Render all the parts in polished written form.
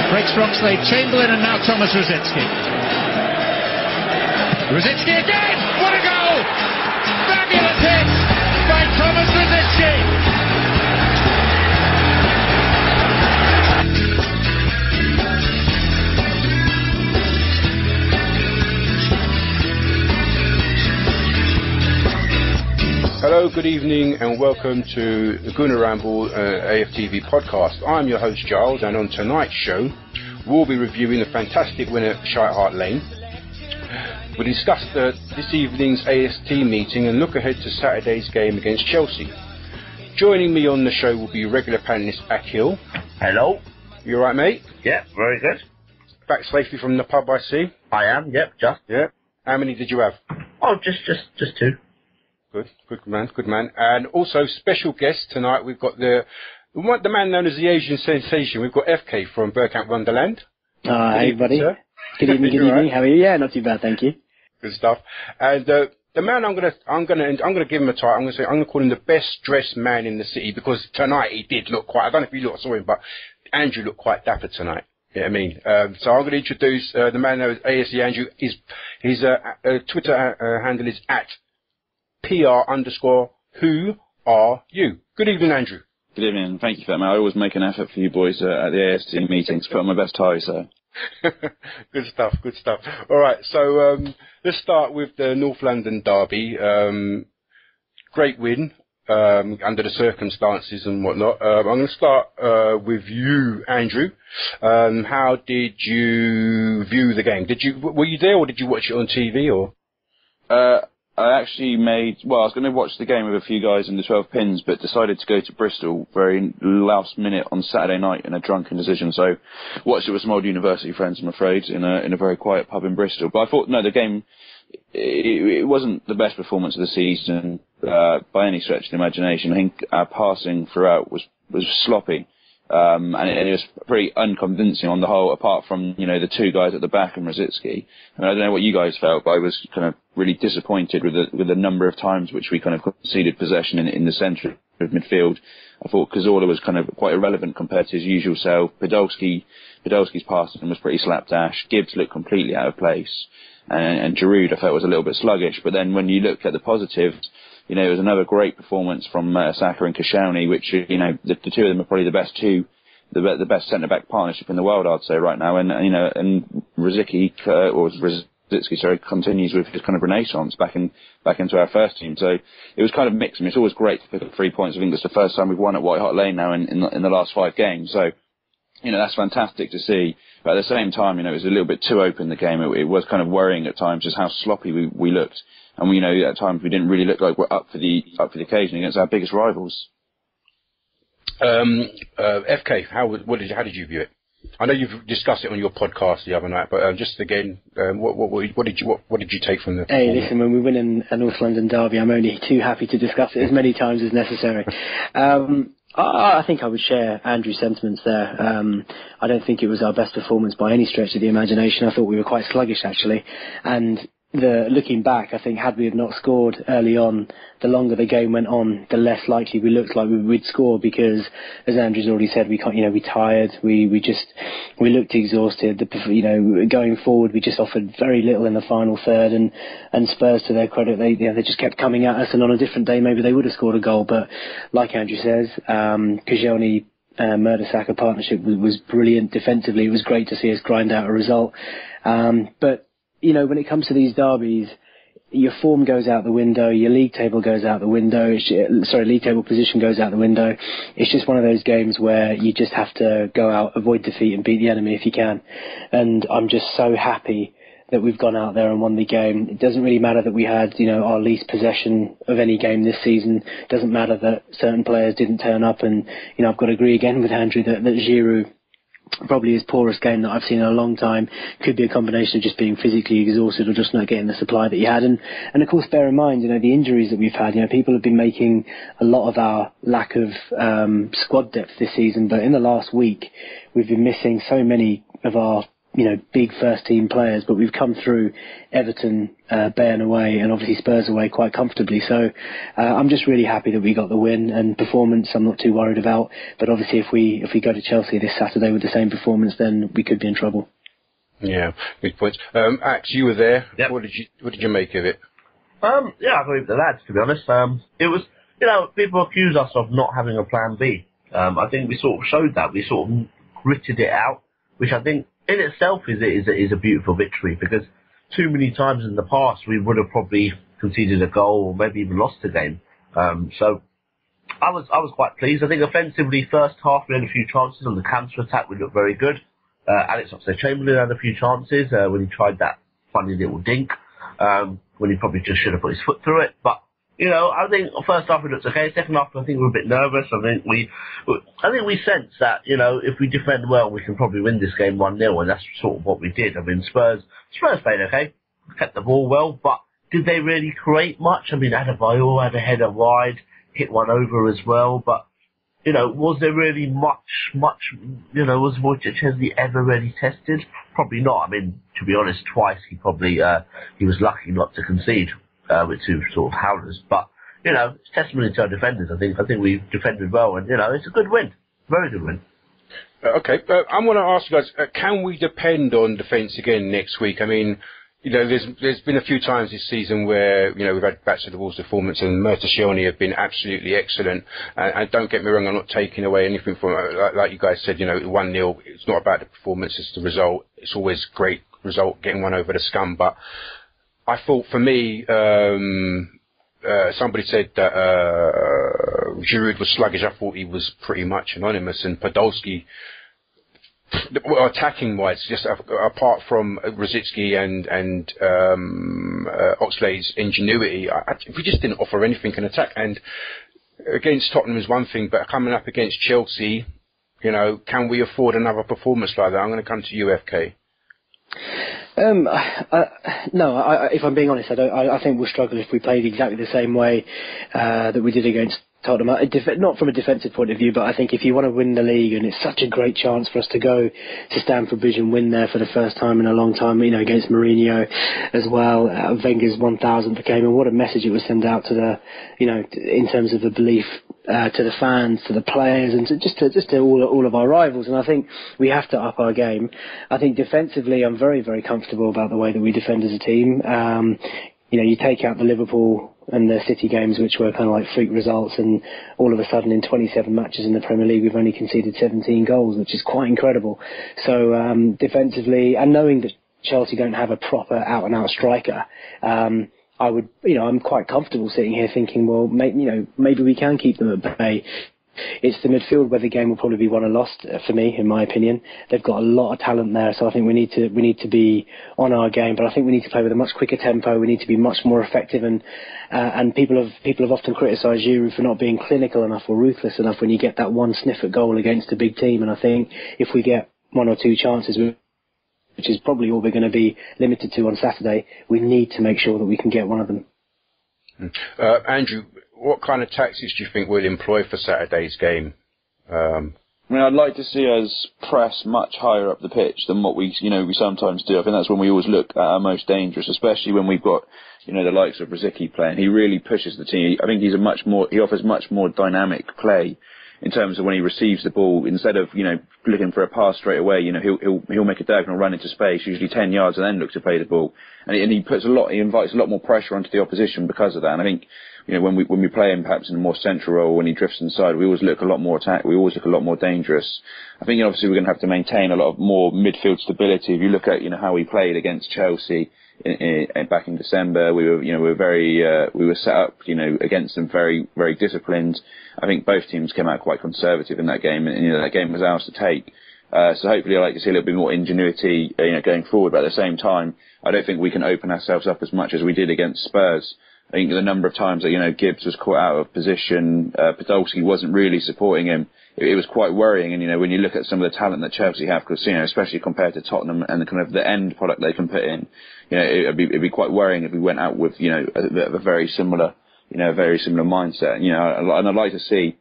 Breaks for Oxlade, Chamberlain, and now Thomas Rositzky. Rositzky again! What a goal! Fabulous hit by Thomas Rositzky! Hello, good evening, and welcome to the Guna Ramble AFTV podcast. I'm your host Giles, and on tonight's show, we'll be reviewing the fantastic win at Shite Hart Lane. We'll discuss this evening's AST meeting and look ahead to Saturday's game against Chelsea. Joining me on the show will be regular panellist Akhil. Hello. You alright, mate? Yeah, very good. Back safely from the pub, I see. I am. Yep, just. Yeah. How many did you have? Oh, just two. Good man. And also special guest tonight, we've got the man known as the Asian sensation. We've got FK from Burkamp Wonderland. Hey, buddy. Sir. Good evening. Good evening. How are you? Yeah, not too bad, thank you. Good stuff. And the man I'm gonna give him a title. I'm gonna call him the best dressed man in the city, because tonight he did look quite. I don't know if you saw him, but Andrew looked quite dapper tonight. You know what I mean? So I'm going to introduce the man known as AST Andrew. His Twitter handle is at PR_who are you. Good evening, Andrew. Good evening. Thank you for that, man. I always make an effort for you boys at the AST meetings, put on my best tie, so. Good stuff. All right, so let's start with the North London derby. Great win under the circumstances and whatnot. I'm going to start with you, Andrew. How did you view the game? Were you there, or did you watch it on TV, or? I actually I was going to watch the game with a few guys in the 12 pins, but decided to go to Bristol very last minute on Saturday night in a drunken decision. So watched it with some old university friends, I'm afraid, in a very quiet pub in Bristol. But I thought, no, the game, it wasn't the best performance of the season by any stretch of the imagination. I think our passing throughout was sloppy. And it was pretty unconvincing on the whole, apart from, the two guys at the back and Rositzky. I mean, I don't know what you guys felt, but I was kind of really disappointed with the number of times which we kind of conceded possession in the centre of midfield. I thought Cazorla was kind of quite irrelevant compared to his usual self. Podolski's passing was pretty slapdash. Gibbs looked completely out of place. And Giroud, I felt, was a little bit sluggish. But then when you look at the positives, it was another great performance from Saka and Koscielny, which, the two of them are probably the best centre-back partnership in the world, I'd say, right now. And Rositzky continues with his kind of renaissance back into our first team. So it was kind of mixed. I mean, it's always great to pick up 3 points. I think it's the first time we've won at White Hart Lane now in the last 5 games. So, that's fantastic to see. But at the same time, it was a little bit too open, the game. It was kind of worrying at times just how sloppy we looked. And at times we didn't really look like we're up for the occasion against our biggest rivals. FK, how did you view it? I know you've discussed it on your podcast the other night, but just again, what did you take from the? Hey, listen, when we win a North London derby, I'm only too happy to discuss it as many times as necessary. I think I would share Andrew's sentiments there. I don't think it was our best performance by any stretch of the imagination. I thought we were quite sluggish, actually, and looking back, I think had we have not scored early on, the longer the game went on, the less likely we looked like we'd score, because, as Andrew's already said, we tired, we looked exhausted. Going forward, we just offered very little in the final third, and Spurs, to their credit, they just kept coming at us, and on a different day maybe they would have scored a goal. But like Andrew says, Koscielny Murder-Saka partnership was brilliant defensively. It was great to see us grind out a result, but when it comes to these derbies, your form goes out the window, your league table goes out the window, league table position goes out the window. It's just one of those games where you just have to go out, avoid defeat and beat the enemy if you can. And I'm just so happy that we've gone out there and won the game. It doesn't really matter that we had, our least possession of any game this season. It doesn't matter that certain players didn't turn up, and, I've got to agree again with Andrew that Giroud, probably his poorest game that I've seen in a long time, could be a combination of just being physically exhausted or just not getting the supply that he had. And of course, bear in mind, the injuries that we've had. People have been making a lot of our lack of squad depth this season, but in the last week, we've been missing so many of our big first team players, but we've come through Everton, Bayern away, and obviously Spurs away quite comfortably. So I'm just really happy that we got the win, and performance I'm not too worried about. But obviously if we go to Chelsea this Saturday with the same performance, then we could be in trouble. Yeah, good point. Axe, you were there. Yep. What did you make of it? Yeah, I agree with the lads, to be honest. It was, people accuse us of not having a plan B. I think we sort of showed that. We sort of gritted it out, which I think in itself is a beautiful victory, because too many times in the past we would have probably conceded a goal or maybe even lost the game. So I was quite pleased. I think offensively, first half we had a few chances on the counter attack. We looked very good. Alex Oxlade-Chamberlain had a few chances when he tried that funny little dink, when he probably just should have put his foot through it. But I think first half we looked okay. Second half, I think we were a bit nervous. I think we sensed that if we defend well, we can probably win this game 1-0, and that's sort of what we did. I mean, Spurs played okay, kept the ball well, but did they really create much? I mean, Adebayor had a header wide, hit one over as well, but was there really much, was Wojciech Szczesny ever really tested? Probably not. I mean, to be honest, twice he was lucky not to concede with two sort of howlers. But, it's testimony to our defenders. I think we defended well, and, it's a good win. Very good win. Okay, I want to ask you guys, can we depend on defence again next week? I mean, there's been a few times this season where, we've had backs to the walls performance, and Mertescioni have been absolutely excellent. And don't get me wrong, I'm not taking away anything from it. Like you guys said, 1-0, it's not about the performance, it's the result. It's always great result, getting one over the scum. But I thought, for me, somebody said that Giroud was sluggish. I thought he was pretty much anonymous. And Podolski, attacking-wise, just apart from Rosicky and Oxlade's ingenuity, we just didn't offer anything in attack. And against Tottenham is one thing, but coming up against Chelsea, can we afford another performance like that? I'm going to come to you, FK. No, if I'm being honest, I think we'll struggle if we played exactly the same way that we did against Tottenham. Not from a defensive point of view, but I think if you want to win the league, and it's such a great chance for us to go to Stamford Bridge and win there for the first time in a long time, against Mourinho as well, Wenger's 1000th game, and what a message it would send out to the, in terms of the belief to the fans, to the players, and to all of our rivals. And I think we have to up our game. I think defensively, I'm very, very comfortable about the way that we defend as a team. You take out the Liverpool and the City games, which were kind of like freak results, and all of a sudden in 27 matches in the Premier League we've only conceded 17 goals, which is quite incredible. So defensively, and knowing that Chelsea don't have a proper out-and-out striker, I'm quite comfortable sitting here thinking, well, maybe we can keep them at bay. It's the midfield where the game will probably be won or lost for me, in my opinion. They've got a lot of talent there, so I think we need to be on our game. But I think we need to play with a much quicker tempo. We need to be much more effective, and people have often criticised Giroud for not being clinical enough or ruthless enough when you get that one sniff at goal against a big team. And I think if we get one or two chances, which is probably all we're going to be limited to on Saturday, we need to make sure that we can get one of them. Andrew, what kind of tactics do you think we'll employ for Saturday's game? I'd like to see us press much higher up the pitch than what we sometimes do. I think that's when we always look at our most dangerous, especially when we've got, the likes of Rosicky playing. He really pushes the team. I think he offers much more dynamic play in terms of when he receives the ball. Instead of, looking for a pass straight away, he'll make a diagonal run into space, usually 10 yards, and then look to play the ball. And he invites a lot more pressure onto the opposition because of that. And I think, when we play him perhaps in a more central role, when he drifts inside, we always look a lot more attack. We always look a lot more dangerous. I think, obviously we're going to have to maintain a lot of more midfield stability. If you look at, how we played against Chelsea back in December, we were set up, against them very, very disciplined. I think both teams came out quite conservative in that game, and that game was ours to take. So hopefully I'd like to see a little bit more ingenuity, going forward. But at the same time, I don't think we can open ourselves up as much as we did against Spurs. I think the number of times that, Gibbs was caught out of position, Podolski wasn't really supporting him. It was quite worrying. And, when you look at some of the talent that Chelsea have, because, especially compared to Tottenham and the kind of the end product they can put in, it'd be quite worrying if we went out with, a very similar, mindset. And I'd like to see,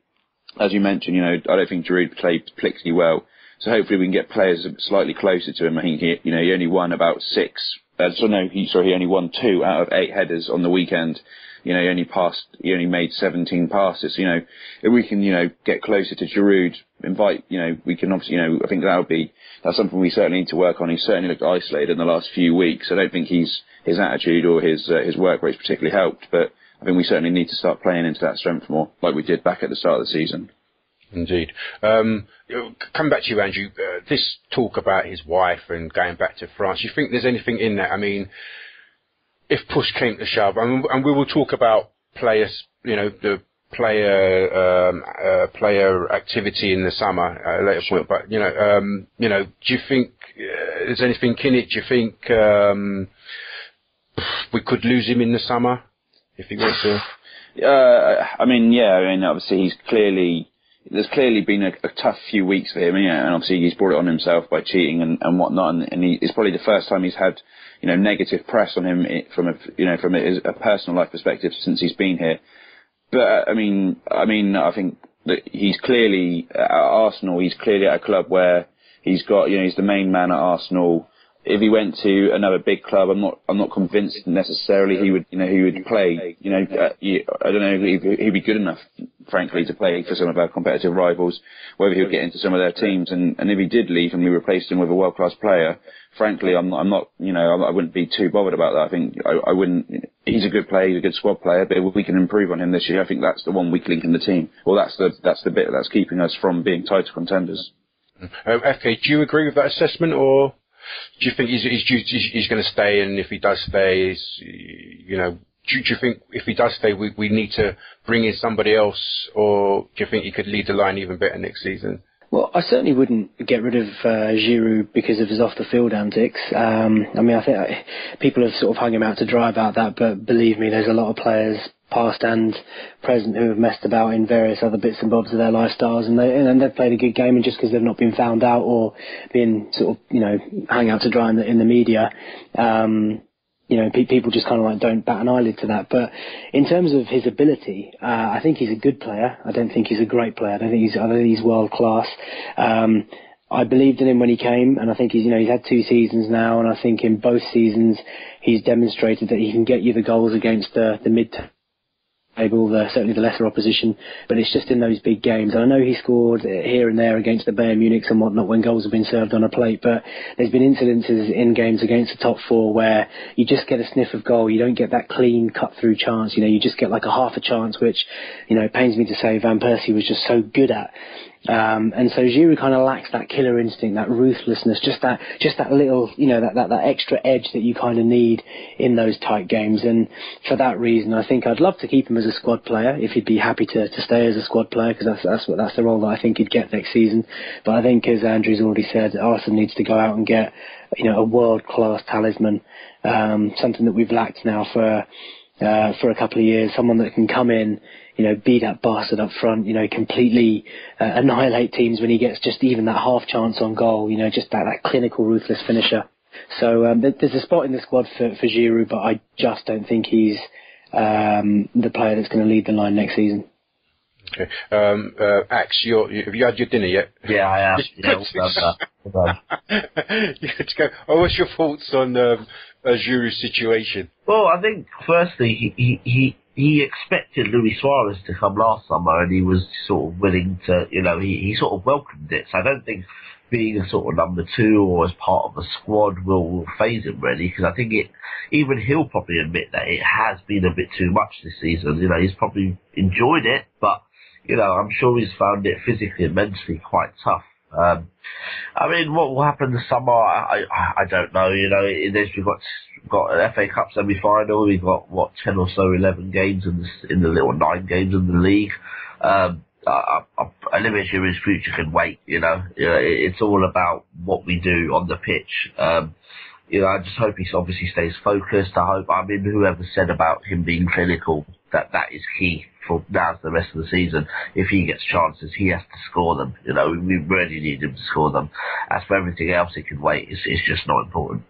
as you mentioned, I don't think Giroud played particularly well. So hopefully we can get players slightly closer to him. I think he only won about 6. He only won 2 out of 8 headers on the weekend. He only made 17 passes. If we can, get closer to Giroud, we can obviously, I think that's something we certainly need to work on. He's certainly looked isolated in the last few weeks. I don't think his attitude or his work rate's particularly helped, but I think we certainly need to start playing into that strength more, like we did back at the start of the season. Indeed. Come back to you, Andrew. This talk about his wife and going back to France, do you think there's anything in that? I mean, if push came to shove, and we will talk about players, the player activity in the summer at a later point. But do you think there's anything in it? Do you think we could lose him in the summer if he wants to? Obviously there's clearly been a tough few weeks for him, and obviously he's brought it on himself by cheating and whatnot, and it's probably the first time he's had negative press on him from a personal life perspective since he's been here. But I think that he's clearly at Arsenal. He's clearly at a club where he's the main man at Arsenal. If he went to another big club, I'm not convinced necessarily he would play. I don't know if he'd be good enough, frankly, to play for some of our competitive rivals. Whether he would get into some of their teams, and if he did leave and we replaced him with a world-class player, frankly, I wouldn't be too bothered about that. I think I wouldn't. He's a good player, he's a good squad player, but if we can improve on him this year, I think that's the one weak link in the team. Well, that's the bit that's keeping us from being title contenders. FK, do you agree with that assessment, or do you think he's going to stay? And if he does stay, do you think if he does stay, we need to bring in somebody else, or do you think he could lead the line even better next season? Well, I certainly wouldn't get rid of Giroud because of his off-the-field antics. I think people have sort of hung him out to dry about that, but believe me, there's a lot of players, past and present, who have messed about in various other bits and bobs of their lifestyles, and they've played a good game, and just because they've not been found out or been sort of, hung out to dry in the media, people just kind of don't bat an eyelid to that. But in terms of his ability, I think he's a good player. I don't think he's a great player. I don't think he's world class. I believed in him when he came, and I think he's had 2 seasons now, and I think in both seasons he's demonstrated that he can get you the goals against the mid-table, certainly the lesser opposition, but it's just in those big games. And I know he scored here and there against the Bayern Munichs and whatnot when goals have been served on a plate, but there's been incidences in games against the top 4 where you just get a sniff of goal. You don't get that clean cut-through chance. You just get like a half a chance, which, it pains me to say Van Persie was just so good at. And so Giroud kind of lacks that killer instinct, that ruthlessness, just that little, that extra edge that you kind of need in those tight games. And for that reason, I think I'd love to keep him as a squad player if he'd be happy to stay as a squad player, because that's the role that I think he'd get next season. But I think, as Andrew's already said, Arsenal needs to go out and get, a world-class talisman, something that we've lacked now for a couple of years, someone that can come in, be that bastard up front, completely annihilate teams when he gets just even that half chance on goal, just that clinical, ruthless finisher. So there's a spot in the squad for Giroud, but I just don't think he's the player that's going to lead the line next season. Okay. Axe, have you had your dinner yet? Yeah, I have. You had to go. Oh, what's your thoughts on Giroud's situation? Well, I think firstly he expected Luis Suarez to come last summer, and he was sort of willing to, he sort of welcomed it. So I don't think being a sort of number 2 or as part of a squad will faze him really, because I think even he'll probably admit that it has been a bit too much this season. He's probably enjoyed it, but I'm sure he's found it physically and mentally quite tough. What will happen this summer, I don't know. We've got an FA Cup semi-final. We've got 10 or so 11 games in the little 9 games in the league. Olivier Giroud's future can wait. It's all about what we do on the pitch. I just hope he obviously stays focused. Whoever said about him being clinical, that is key for now the rest of the season. If he gets chances, he has to score them. We really need him to score them. As for everything else, it can wait. It's just not important.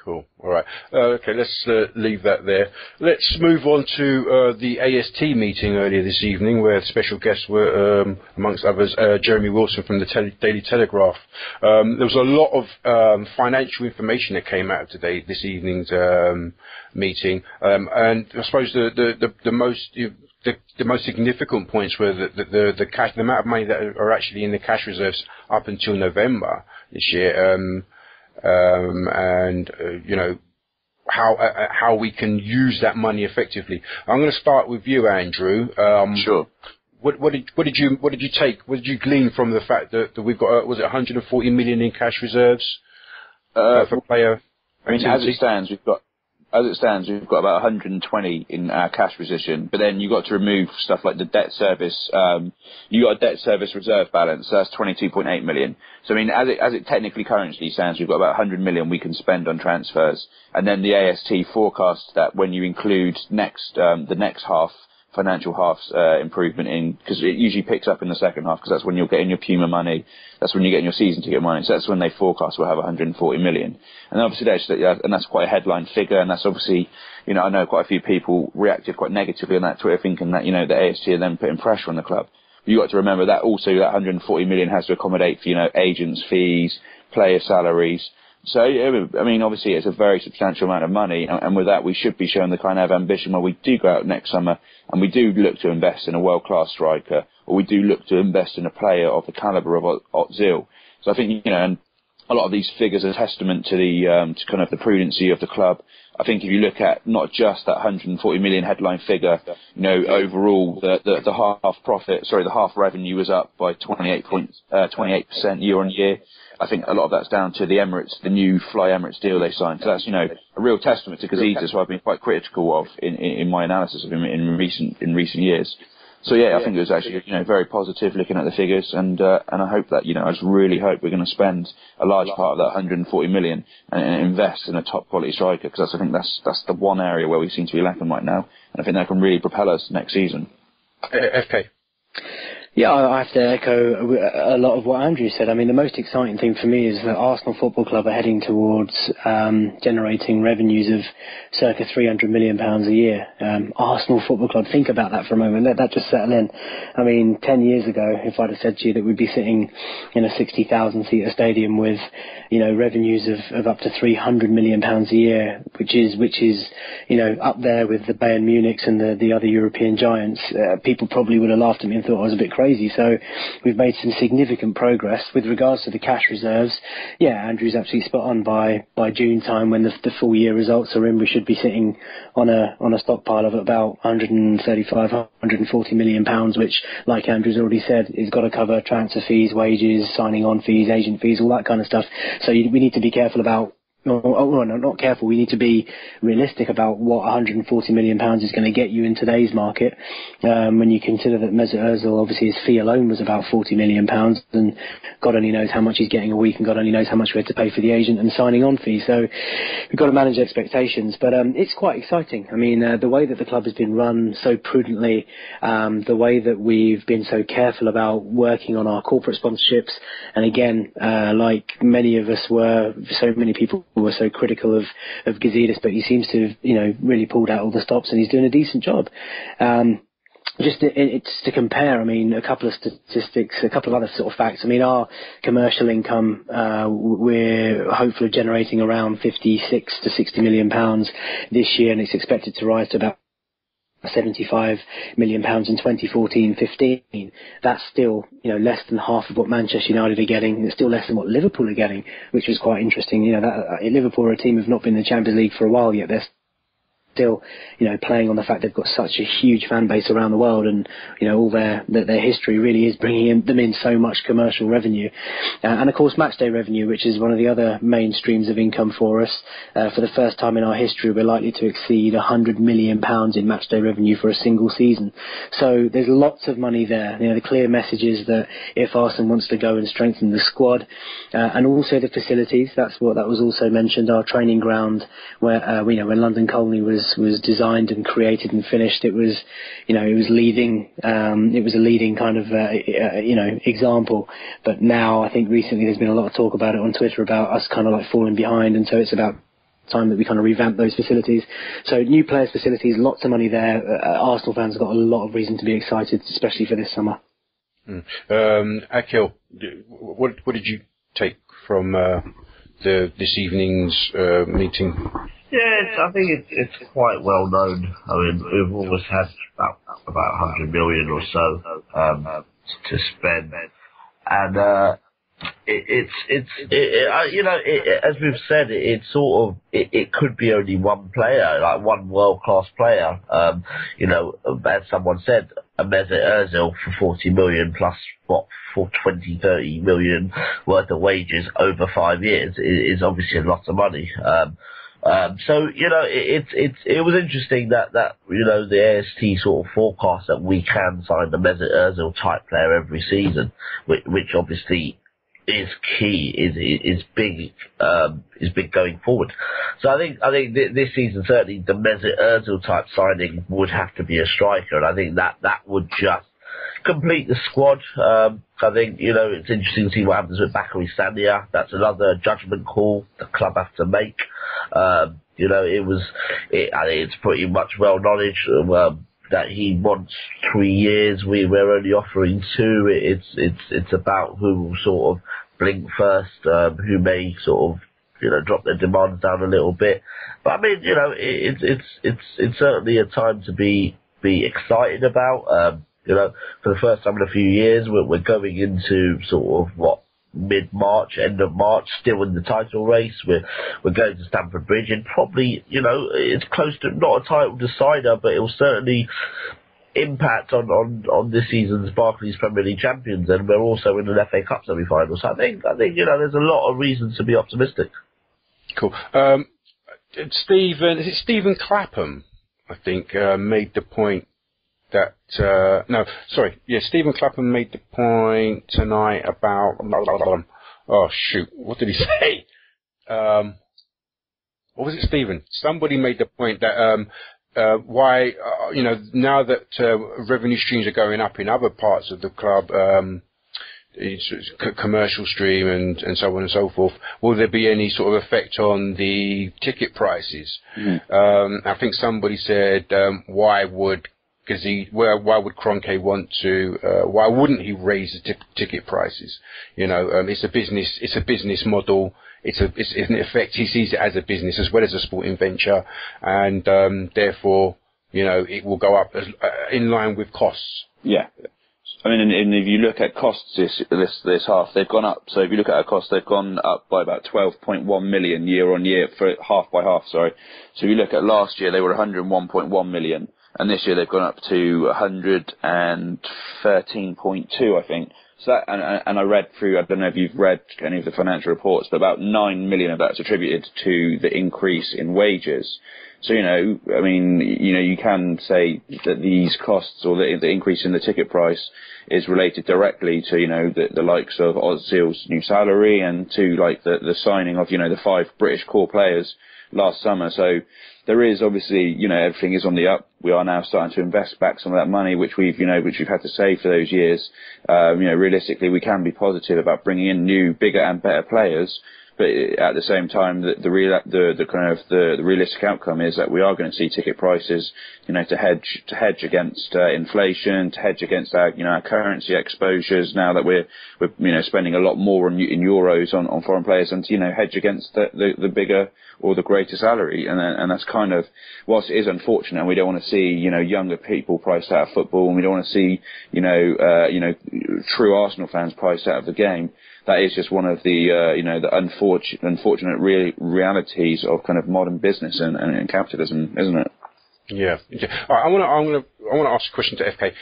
Cool. All right. Okay, let's leave that there. Let's move on to the AST meeting earlier this evening, where special guests were, amongst others, Jeremy Wilson from the Daily Telegraph. There was a lot of financial information that came out of this evening's meeting, and I suppose the most significant points were the cash, the amount of money that are actually in the cash reserves up until November this year. You know, how we can use that money effectively. I'm going to start with you, Andrew. Sure. What did you glean from the fact that we've got was it 140 million in cash reserves for player? I mean, as it stands, we've got about 120 in our cash position, but then you've got to remove stuff like the debt service. You got a debt service reserve balance, so that's 22.8 million. So I mean, as it technically currently stands, we've got about 100 million we can spend on transfers, and then the AST forecasts that when you include the next half, financial half's improvement in, because it usually picks up in the second half, because that's when you're getting your Puma money, that's when you're getting your season ticket money, so that's when they forecast we'll have 140 million. And obviously that's quite a headline figure, and that's obviously, you know, I know quite a few people reacted quite negatively on that Twitter, thinking that, you know, the AST are then putting pressure on the club. But you've got to remember that also that 140 million has to accommodate for, you know, agents' fees, player salaries. So, I mean, obviously it's a very substantial amount of money, and with that we should be showing the kind of ambition where we do go out next summer and we do look to invest in a world-class striker, or we do look to invest in a player of the calibre of Ozil. So I think, you know, and a lot of these figures are testament to the to kind of the prudency of the club. I think if you look at not just that 140 million headline figure, you know, overall the half revenue was up by 28% year on year. I think a lot of that's down to the Emirates, the new Fly Emirates deal they signed. So that's, you know, a real testament to Gazidis, who I've been quite critical of in my analysis of him in recent years. So yeah, I think it was actually, you know, very positive looking at the figures, and I hope that, you know, I just really hope we're going to spend a large part of that 140 million and invest in a top quality striker, because I think that's the one area where we seem to be lacking right now, and I think that can really propel us next season. FK. Yeah, I have to echo a lot of what Andrew said. I mean, the most exciting thing for me is that Arsenal Football Club are heading towards generating revenues of circa £300 million a year. Arsenal Football Club, think about that for a moment. Let that just settle in. I mean, 10 years ago, if I'd have said to you that we'd be sitting in a 60,000-seater stadium with, you know, revenues of up to £300 million a year, which is, you know, up there with the Bayern Munichs and the other European giants, people probably would have laughed at me and thought I was a bit crazy. So we've made some significant progress with regards to the cash reserves. Yeah, Andrew's absolutely spot on. By June time, when the full year results are in, we should be sitting on a stockpile of about 140 million pounds, which, like Andrew's already said, is got to cover transfer fees, wages, signing on fees, agent fees, all that kind of stuff. So we need to be careful about. No, not careful. We need to be realistic about what 140 million pounds is going to get you in today's market. When you consider that Mesut Ozil, obviously his fee alone was about 40 million pounds, and God only knows how much he's getting a week, and God only knows how much we had to pay for the agent and signing on fees. So we've got to manage expectations, but it's quite exciting. I mean, the way that the club has been run so prudently, the way that we've been so careful about working on our corporate sponsorships, and again, like many of us were, so many people were so critical of Gazidis, but he seems to have, you know, really pulled out all the stops, and he's doing a decent job. It's to compare, I mean, a couple of statistics, a couple of other sort of facts. I mean, our commercial income, we're hopefully generating around 56 to 60 million pounds this year, and it's expected to rise to about 75 million pounds in 2014-15. That's still, you know, less than half of what Manchester United are getting. It's still less than what Liverpool are getting, which was quite interesting. You know, that Liverpool are a team who've not been in the Champions League for a while yet. They're still, you know, playing on the fact they've got such a huge fan base around the world, and, you know, all their history really is bringing them in so much commercial revenue, and of course matchday revenue, which is one of the other main streams of income for us. For the first time in our history, we're likely to exceed £100 million in matchday revenue for a single season. So there's lots of money there. You know, the clear message is that if Arsenal wants to go and strengthen the squad, and also the facilities, that was also mentioned. Our training ground, where when London Colney was designed and created and finished, it was leading. It was a leading kind of example. But now I think recently there's been a lot of talk about it on Twitter about us kind of like falling behind, and so it's about time that we kind of revamp those facilities. So new players' facilities, lots of money there. Arsenal fans have got a lot of reason to be excited, especially for this summer. Akhil, what did you take from this evening's meeting? Yeah, I think it's quite well known. I mean, we've always had about 100 million or so to spend, and as we've said, it could be only one player, like one world-class player. As someone said, a Mesut Ozil for 40 million plus for 20-30 million worth of wages over 5 years is obviously a lot of money. It was interesting that the AST sort of forecast that we can sign the Mesut Ozil type player every season, which obviously is key, is big going forward. So I think this season certainly the Mesut Ozil type signing would have to be a striker, and I think that would just complete the squad. I think it's interesting to see what happens with Bakary Sagna. That's another judgment call the club have to make. I think it's pretty much well knowledge that he wants 3 years. We're only offering 2. It's about who will sort of blink first, who may sort of drop their demands down a little bit. But I mean, it's certainly a time to be excited about. For the first time in a few years, we're going into sort of mid-March, end of March, still in the title race. We're going to Stamford Bridge, and probably it's close to not a title decider, but it will certainly impact on this season's Barclays Premier League champions, and we're also in an FA Cup semi-final. So I think there's a lot of reasons to be optimistic. Cool. Stephen Clapham, I think, made the point that Stephen Clapham made the point tonight about what did he say? What was it, Stephen? Somebody made the point that why now that revenue streams are going up in other parts of the club, commercial stream and so on and so forth, will there be any sort of effect on the ticket prices? I think somebody said why would Kroenke want to? Why wouldn't he raise the ticket prices? It's a business model. It's in effect he sees it as a business as well as a sporting venture, and therefore it will go up in line with costs. Yeah. I mean, and if you look at costs this half, they've gone up. So if you look at our costs, they've gone up by about 12.1 million year on year, for half by half. Sorry. So if you look at last year, they were 101.1 million. And this year they've gone up to 113.2, I think. So that, and I read through, I don't know if you've read any of the financial reports, but about 9 million of that's attributed to the increase in wages. So, I mean, you can say that these costs or the increase in the ticket price is related directly to, the likes of Ozil's new salary and to like the signing of, the 5 British core players last summer. So there is obviously, everything is on the up. We are now starting to invest back some of that money, which we've had to save for those years. Realistically, we can be positive about bringing in new, bigger and better players. But at the same time, the realistic outcome is that we are going to see ticket prices, to hedge against inflation, to hedge against our currency exposures. Now that we're spending a lot more in euros on foreign players, and hedge against the bigger or the greater salary, and that's kind of, whilst it is unfortunate, and we don't want to see younger people priced out of football, and we don't want to see true Arsenal fans priced out of the game. That is just one of the the unfortunate realities of kind of modern business and capitalism, isn't it? Yeah. All right, I want to ask a question to FK.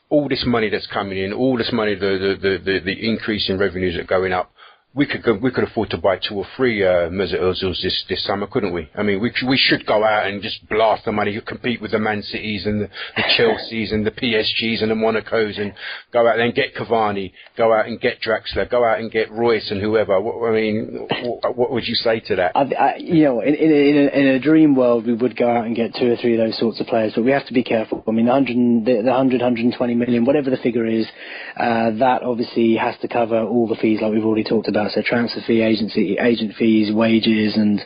All this money that's coming in, all this money, the increase in revenues that are going up. We could afford to buy 2 or 3 Mesut Ozils this summer, couldn't we? I mean, we should go out and just blast the money. You compete with the Man Cities and the Chelseas and the PSGs and the Monacos, and go out there and get Cavani, go out and get Draxler, go out and get Royce and whoever. What would you say to that? In a dream world, we would go out and get 2 or 3 of those sorts of players, but we have to be careful. I mean, the 120 million, whatever the figure is, that obviously has to cover all the fees, like we've already talked about. about, so transfer fee, agent fees, wages, and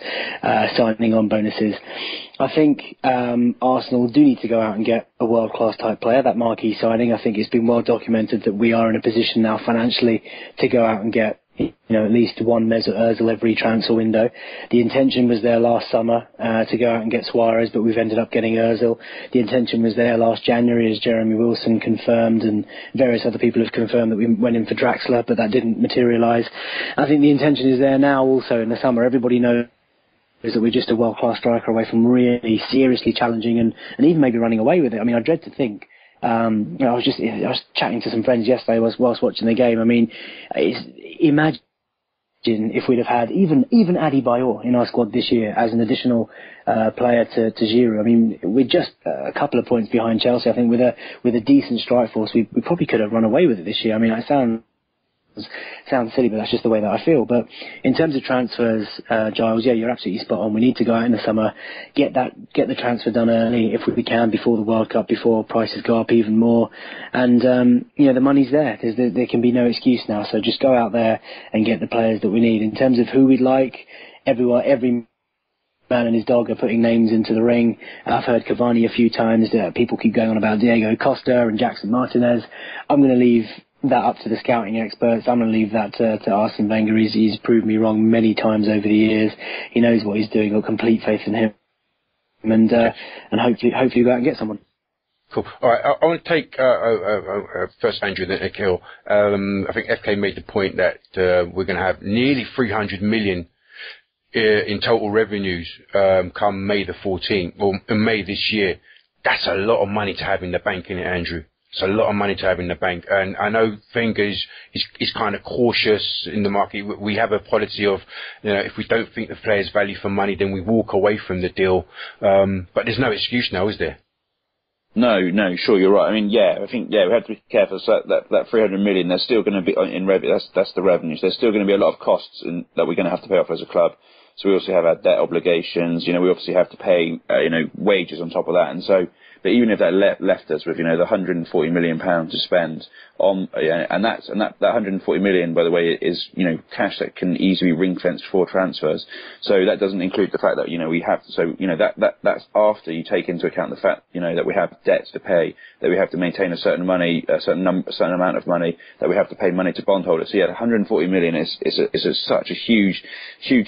signing on bonuses. I think Arsenal do need to go out and get a world-class type player, that marquee signing. I think it's been well documented that we are in a position now financially to go out and get at least one Mesut Ozil every transfer window. The intention was there last summer to go out and get Suarez, but we've ended up getting Ozil. The intention was there last January, as Jeremy Wilson confirmed, and various other people have confirmed that we went in for Draxler, but that didn't materialise. I think the intention is there now also in the summer. Everybody knows that we're just a world-class striker away from really seriously challenging and even maybe running away with it. I mean, I dread to think. I was chatting to some friends yesterday whilst watching the game. I mean, imagine if we'd have had even Adebayor in our squad this year as an additional player to Giroud. I mean, we're just a couple of points behind Chelsea. I think with a decent strike force, we probably could have run away with it this year. I mean, I sounds silly, but that's just the way that I feel. But in terms of transfers, Giles, yeah, you're absolutely spot on. We need to go out in the summer, get the transfer done early if we can before the World Cup, before prices go up even more. And the money's there. There can be no excuse now. So just go out there and get the players that we need. In terms of who we'd like, every man and his dog are putting names into the ring. I've heard Cavani a few times. People keep going on about Diego Costa and Jackson Martinez. I'm going to leave that up to the scouting experts. I'm going to leave that to Arsene Wenger. He's proved me wrong many times over the years. He knows what he's doing. I've got complete faith in him, and hopefully go out and get someone. Cool. All right, I want to take first Andrew, then Akhil. I think FK made the point that we're going to have nearly 300 million in total revenues come May the 14th, or May this year. That's a lot of money to have in the bank, isn't it, Andrew? It's a lot of money to have in the bank. And I know Wenger is kind of cautious in the market. We have a policy of, if we don't think the player's value for money, then we walk away from the deal. But there's no excuse now, is there? No, sure, you're right. I mean, I think we have to be careful. So that 300 million, there's still going to be in revenue. That's the revenues. There's still going to be a lot of costs that we're going to have to pay off as a club. So we also have our debt obligations. We obviously have to pay, wages on top of that. And so, but even if that left us with, the 140 million pounds to spend on, and that 140 million, by the way, is, cash that can easily ring fence for transfers. So that doesn't include the fact that, we have, that's after you take into account the fact, that we have debts to pay, that we have to maintain a certain amount of money, that we have to pay money to bondholders. So 140 million is such a huge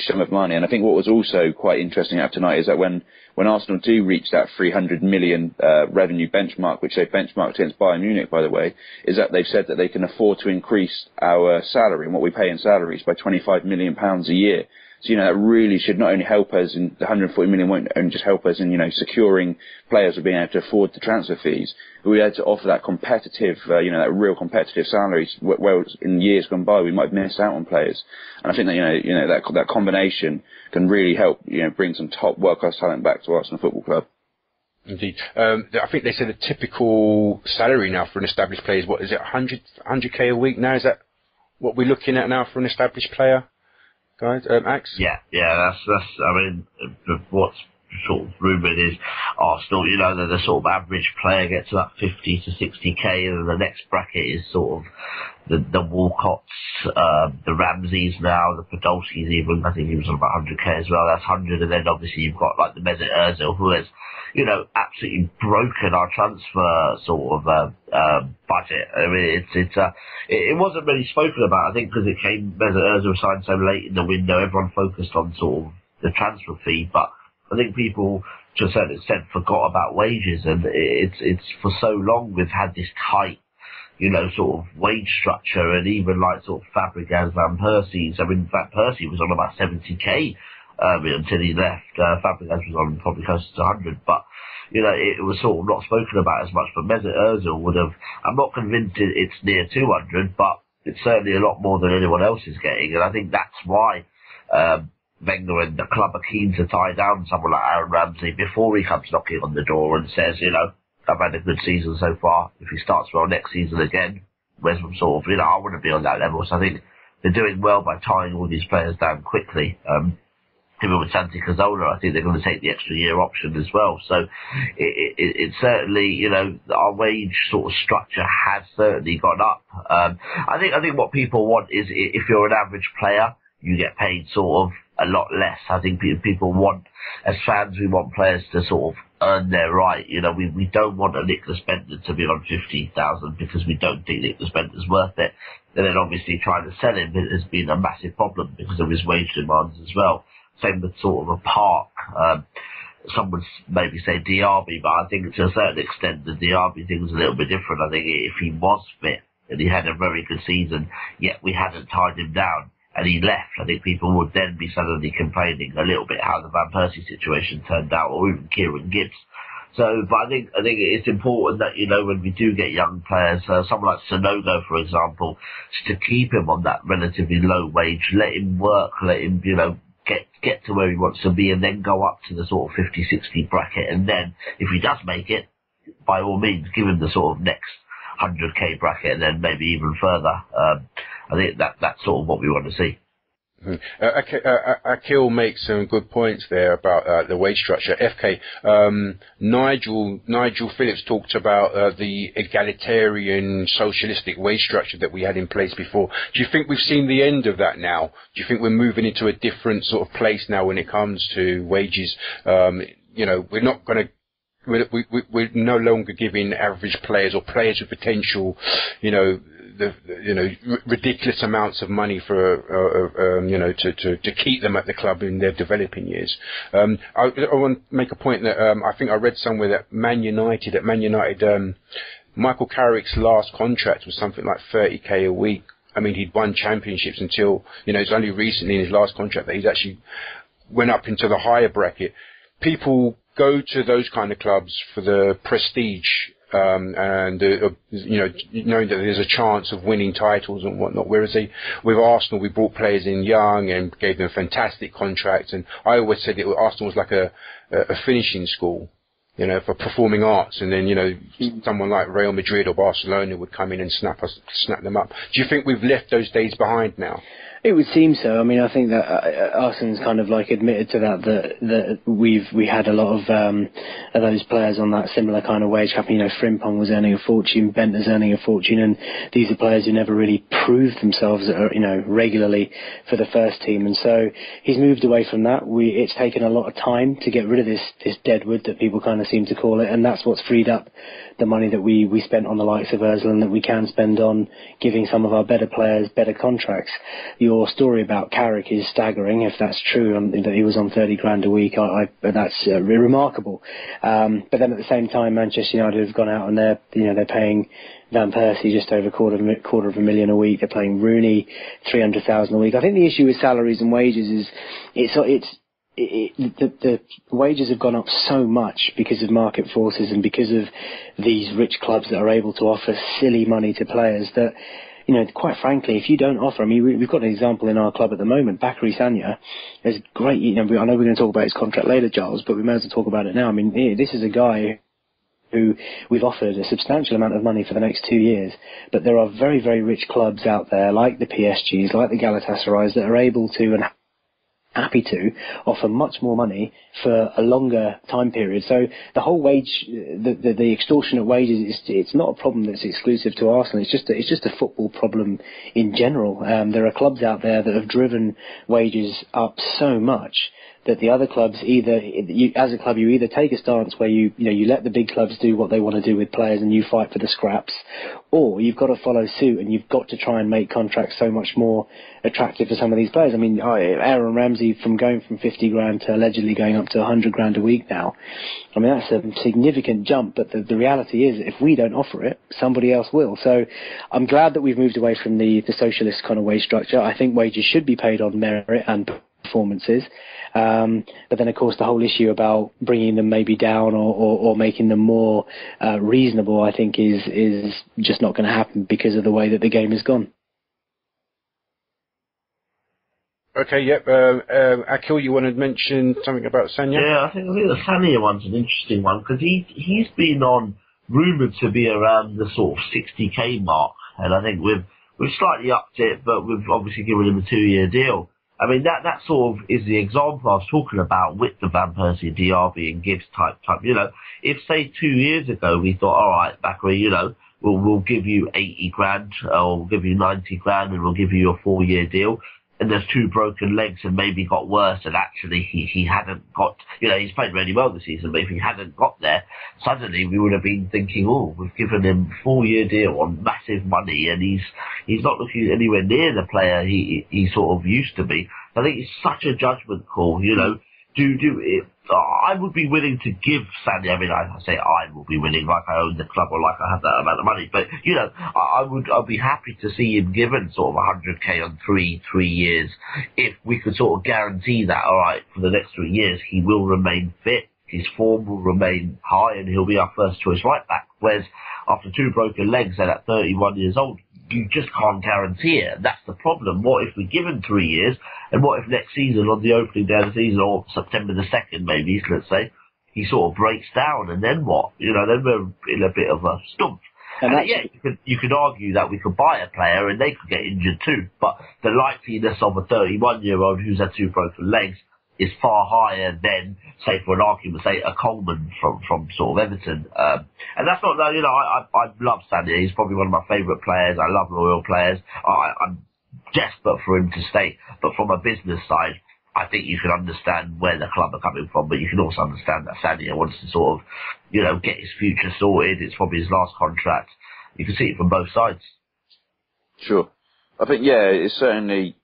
sum of money. And I think what was also quite interesting out tonight is that when Arsenal do reach that 300 million revenue benchmark, which they've benchmarked against Bayern Munich, by the way, is that they've said that they can afford to increase our salary and what we pay in salaries by £25 million a year. So, that really should not only help us, and the 140 million won't only just help us in, securing players or being able to afford the transfer fees, but we had to offer that competitive, that real competitive salaries, where in years gone by we might have missed out on players. And I think that, that combination can really help, bring some top world-class talent back to Arsenal Football Club. Indeed. I think they said a typical salary now for an established player is, what is it, 100k a week now? Is that what we're looking at now for an established player, guys? Axe? Yeah, that's. I mean, what's sort of rumoured is Arsenal. That the sort of average player gets about 50 to 60k, and then the next bracket is sort of the Walcotts, the Ramseys now, the Podolskis even. I think he was on about 100k as well. That's 100, and then obviously you've got like the Mesut Ozil, who has, absolutely broken our transfer sort of budget. I mean, it wasn't really spoken about. I think because it came, Mesut Ozil signed so late in the window, everyone focused on sort of the transfer fee, but I think people, to a certain extent, forgot about wages, and it's for so long we've had this tight, sort of wage structure, and even like sort of Fabregas, Van Persie's. I mean, in fact, Persie was on about 70k until he left. Fabregas was on probably close to 100, but it was sort of not spoken about as much. But Mesut Ozil would have. I'm not convinced it's near 200, but it's certainly a lot more than anyone else is getting, and I think that's why Wenger and the club are keen to tie down someone like Aaron Ramsey before he comes knocking on the door and says, I've had a good season so far. If he starts well next season again, where's some sort of, I want to be on that level. So I think they're doing well by tying all these players down quickly. even with Santi Cazorla, I think they're going to take the extra year option as well. So it certainly, you know, our wage sort of structure has certainly gone up. I think what people want is, if you're an average player, you get paid sort of a lot less. I think people want, as fans, we want players to sort of earn their right. You know, we don't want a Nicholas Bendtner to be on 50,000 because we don't think Nicholas Bendtner's worth it. And then obviously trying to sell him has been a massive problem because of his wage demands as well. Same with sort of a Park. Some would maybe say Diaby, but I think to a certain extent the Diaby thing was a little bit different. I think if he was fit and he had a very good season, yet we hadn't tied him down and he left, I think people would then be suddenly complaining a little bit how the Van Persie situation turned out, or even Kieran Gibbs. So, but I think it's important that, you know, when we do get young players, someone like Sonogo, for example, to keep him on that relatively low wage, let him work, let him, you know, get to where he wants to be, and then go up to the sort of 50-60 bracket, and then if he does make it, by all means give him the sort of next 100k bracket, and then maybe even further. I think that's sort of what we want to see. Akhil makes some good points there about the wage structure. FK, Nigel Phillips talked about the egalitarian socialistic wage structure that we had in place before. Do you think we've seen the end of that now? Do you think we're moving into a different sort of place now when it comes to wages? You know, we're not going to. We're no longer giving average players or players with potential, you know, ridiculous amounts of money for, you know, to keep them at the club in their developing years. I want to make a point that I think I read somewhere that Man United, Michael Carrick's last contract was something like 30k a week. I mean, he'd won championships until, you know, it's only recently in his last contract that he's actually went up into the higher bracket. People go to those kind of clubs for the prestige, and you know, knowing that there's a chance of winning titles and whatnot. Whereas with Arsenal, we brought players in young and gave them fantastic contracts. And I always said that Arsenal was like a finishing school, you know, for performing arts. And then, you know, someone like Real Madrid or Barcelona would come in and snap them up. Do you think we've left those days behind now? It would seem so. I mean, I think that Arsenal's kind of like admitted to that we had a lot of those players on that similar kind of wage cap. You know, Frimpong was earning a fortune, Bentner's earning a fortune, and these are players who never really proved themselves, you know, regularly for the first team. And so he's moved away from that. It's taken a lot of time to get rid of this deadwood that people kind of seem to call it, and that's what's freed up the money that we spent on the likes of Ozil and that we can spend on giving some of our better players better contracts. Your story about Carrick is staggering, if that's true, that he was on 30 grand a week. That's remarkable. But then at the same time, Manchester United have gone out and they're paying Van Persie just over quarter of a million a week. They're paying Rooney 300,000 a week. I think the issue with salaries and wages is the wages have gone up so much because of market forces and because of these rich clubs that are able to offer silly money to players that, you know, quite frankly, if you don't offer, I mean, we've got an example in our club at the moment, Bakary Sagna is great. You know, I know we're going to talk about his contract later, Giles, but we may as well talk about it now. I mean, this is a guy who we've offered a substantial amount of money for the next 2 years, but there are very, very rich clubs out there like the PSGs, like the Galatasarays that are able to and happy to offer much more money for a longer time period. So the whole wage, the extortionate wages, it's not a problem that's exclusive to Arsenal. It's just a football problem in general. There are clubs out there that have driven wages up so much that the other clubs as a club, you either take a stance where you let the big clubs do what they want to do with players and you fight for the scraps, or you've got to follow suit and you've got to try and make contracts so much more attractive for some of these players. I mean, Aaron Ramsey going from 50 grand to allegedly going up to 100 grand a week now. I mean, that's a significant jump, but the reality is if we don't offer it, somebody else will. So I'm glad that we've moved away from the socialist kind of wage structure. I think wages should be paid on merit and performances. But then, of course, the whole issue about bringing them maybe down or making them more reasonable, I think, is just not going to happen because of the way that the game has gone. Okay, yep. Akhil, you want to mention something about Sagna? Yeah, I think the Sagna one's an interesting one because he's been rumoured to be around the sort of 60k mark, and I think we've slightly upped it, but we've obviously given him a 2-year deal. I mean, that sort of is the example I was talking about with the Van Persie, Diaby and Gibbs type. You know, if say 2 years ago we thought, all right, Bakary, you know, we'll give you 80 grand or we'll give you 90 grand and we'll give you a 4-year deal. And there's 2 broken legs and maybe got worse, and actually he hadn't got, you know, he's played really well this season, but if he hadn't got there, suddenly we would have been thinking, oh, we've given him 4-year deal on massive money, and he's not looking anywhere near the player he sort of used to be. I think it's such a judgment call, you know. I would be willing to give Sandy, I mean, I say I will be willing, like I own the club or like I have that amount of money, but, you know, I'd be happy to see him given sort of 100k on three years, if we could sort of guarantee that, all right, for the next 3 years, he will remain fit, his form will remain high, and he'll be our first choice right back. Whereas after 2 broken legs and at 31 years old, you just can't guarantee it. That's the problem. What if we give him 3 years, and what if next season, on the opening day of the season, or September the 2nd maybe, let's say, he sort of breaks down, and then what? You know, then we're in a bit of a stump. And yeah, you could argue that we could buy a player and they could get injured too, but the likeliness of a 31-year-old who's had 2 broken legs is far higher than, say, for an argument, say, a Coleman from sort of Everton. And that's not, you know, I love Sandy. He's probably one of my favourite players. I love loyal players. I'm desperate for him to stay. But from a business side, I think you can understand where the club are coming from, but you can also understand that Sandy wants to sort of, you know, get his future sorted. It's probably his last contract. You can see it from both sides. Sure. I think, yeah, it's certainly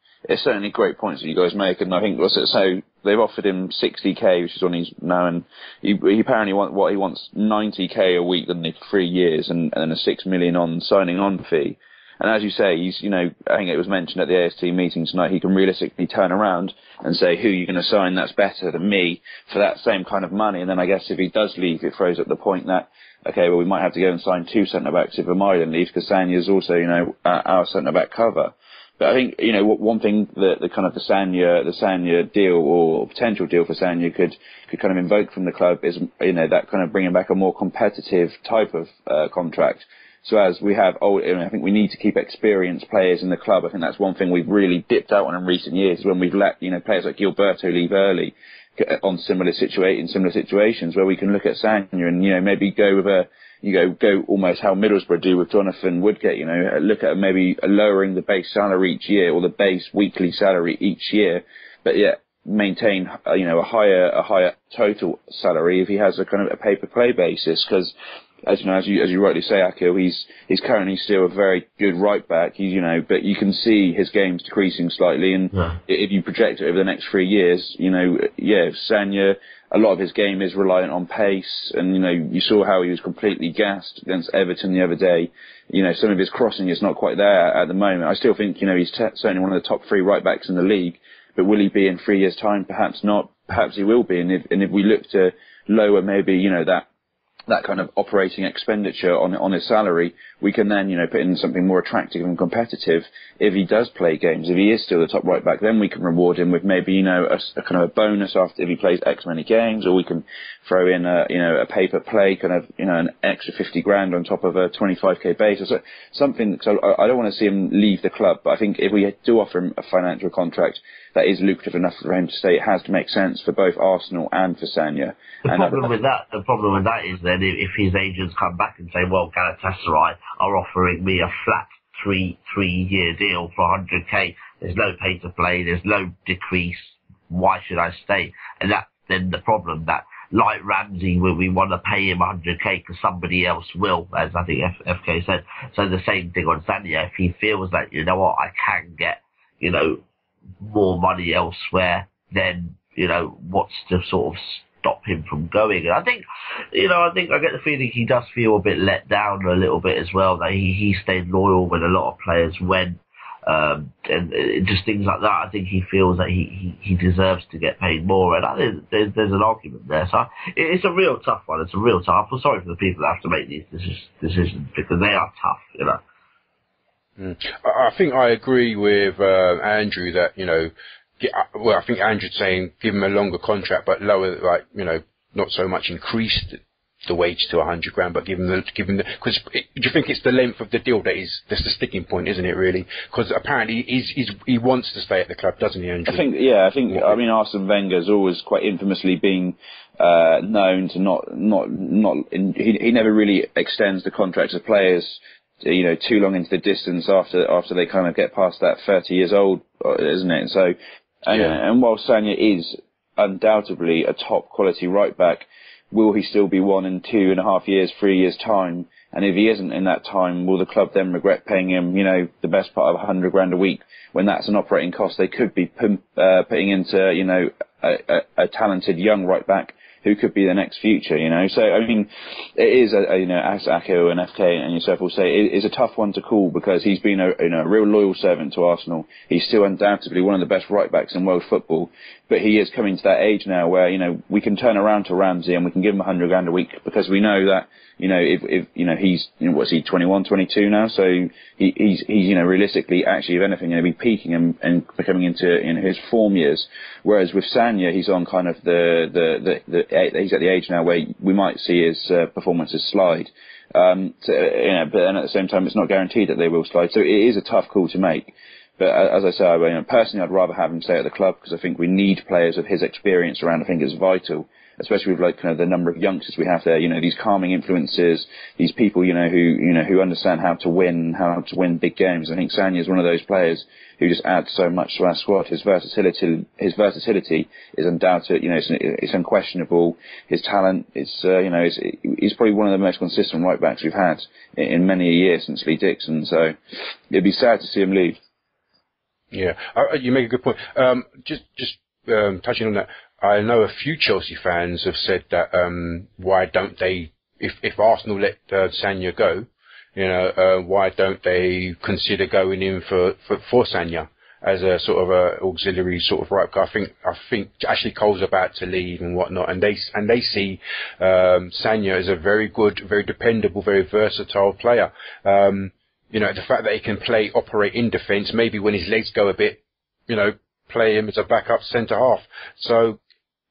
great points that you guys make, and I think so they've offered him 60k, which is on his now, and he apparently wants 90k a week than the 3 years, and then a 6 million on signing on fee. And as you say, he's, you know, I think it was mentioned at the AST meeting tonight, he can realistically turn around and say, who are you going to sign that's better than me for that same kind of money? And then I guess if he does leave, it throws up the point that, okay, well, we might have to go and sign 2 centre-backs if Amarian leaves, because Sanya's also, you know, our centre-back cover. But I think, you know, one thing that the kind of the Sanya deal or potential deal for Sanya could kind of invoke from the club is, you know, that kind of bringing back a more competitive type of contract. So as we have I think we need to keep experienced players in the club. I think that's one thing we've really dipped out on in recent years, when we've let, you know, players like Gilberto leave early on similar situations, where we can look at Sanya and, you know, maybe go with go almost how Middlesbrough do with Jonathan Woodgate, you know, look at maybe lowering the base salary each year, or the base weekly salary each year, but yet maintain, you know, a higher total salary if he has a kind of a pay-per-play basis. Because as you know, as you rightly say, Akhil, he's currently still a very good right back. He's, you know, but you can see his game's decreasing slightly, and if you project it over the next 3 years, you know, yeah, Sanya, a lot of his game is reliant on pace, and, you know, you saw how he was completely gassed against Everton the other day. You know, some of his crossing is not quite there at the moment. I still think, you know, he's certainly one of the top 3 right backs in the league, but will he be in 3 years' time? Perhaps not. Perhaps he will be, and if we look to lower maybe, you know, that kind of operating expenditure on his salary, we can then, you know, put in something more attractive and competitive. If he does play games, if he is still the top right back, then we can reward him with maybe, you know, a kind of a bonus after if he plays X many games, or we can throw in a pay-per-play kind of, you know, an extra 50 grand on top of a 25k base, or so, something. So I don't want to see him leave the club, but I think if we do offer him a financial contract that is lucrative enough for him to stay, it has to make sense for both Arsenal and for Sanya. The problem with that is then if his agents come back and say, well, Galatasaray are offering me a flat three-year deal for 100k, there's no pay to play, there's no decrease, why should I stay? And that's then the problem, that like Ramsey, we want to pay him 100k because somebody else will, as I think FK said. So the same thing on Sanya, if he feels that, you know what, I can get, you know, more money elsewhere, then, you know, what's to sort of stop him from going? And I think I get the feeling he does feel a bit let down a little bit as well, that he stayed loyal when a lot of players went, and just things like that. I think he feels that he deserves to get paid more, and I think there's an argument there. So it's a real tough one. It's a real tough. I feel sorry for the people that have to make these decisions, because they are tough, you know. I think I agree with Andrew that, you know, well, I think Andrew's saying give him a longer contract, but lower, like, you know, not so much increased the wage to 100 grand, but give him the, because do you think it's the length of the deal that's the sticking point, isn't it, really? Because apparently he wants to stay at the club, doesn't he, Andrew? I mean, Arsene Wenger's always quite infamously been known to he never really extends the contracts of players, too long into the distance after they kind of get past that 30 years old, isn't it? So, and while Sagna is undoubtedly a top quality right back, will he still be one in 2.5 years, 3 years time? And if he isn't in that time, will the club then regret paying him, the best part of 100 grand a week, when that's an operating cost they could be putting into, a talented young right back who could be the next future, So, I mean, it is, as Akhil and FK and yourself will say, it is a tough one to call, because he's been a real loyal servant to Arsenal. He's still undoubtedly one of the best right backs in world football, but he is coming to that age now where, we can turn around to Ramsey and we can give him 100 grand a week, because we know that, if he's, what's he, 21, 22 now, so he's realistically, actually, if anything, be peaking and becoming into, his form years. Whereas with Sagna, he's on kind of he's at the age now where we might see his performances slide. But then at the same time, it's not guaranteed that they will slide. So it is a tough call to make. But as I say, personally, I'd rather have him stay at the club, because I think we need players of his experience around. I think it's vital, especially with the number of youngsters we have there. These calming influences, these people who understand how to win big games. I think Sagna is one of those players who just adds so much to our squad. His versatility is undoubted. It's unquestionable. His talent is he's probably one of the most consistent right backs we've had in many a year since Lee Dixon. So it'd be sad to see him leave. Yeah, you make a good point. Just touching on that, I know a few Chelsea fans have said that why don't they, if Arsenal let Sagna go, why don't they consider going in for Sagna as a sort of a auxiliary sort of right? I think Ashley Cole's about to leave and whatnot, and they see Sagna as a very good, very dependable, very versatile player. The fact that he can operate in defence, maybe when his legs go a bit, play him as a backup centre half. So,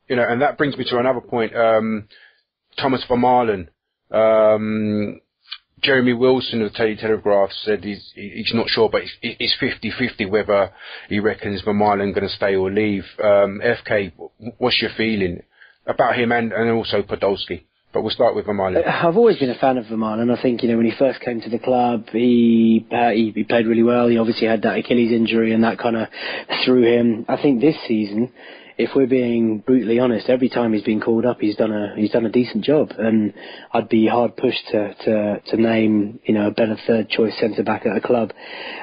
and that brings me to another point. Thomas Vermaelen, Jeremy Wilson of the Daily Telegraph said he's not sure, but it's 50-50 whether he reckons Vermaelen going to stay or leave. FK, what's your feeling about him and also Podolski? But we'll start with Vermaelen. I've always been a fan of Vermaelen. I think, when he first came to the club, he played really well. He obviously had that Achilles injury, and that kind of threw him. I think this season, if we're being brutally honest, every time he's been called up, he's done a decent job, and I'd be hard pushed to name a better third choice centre back at a club.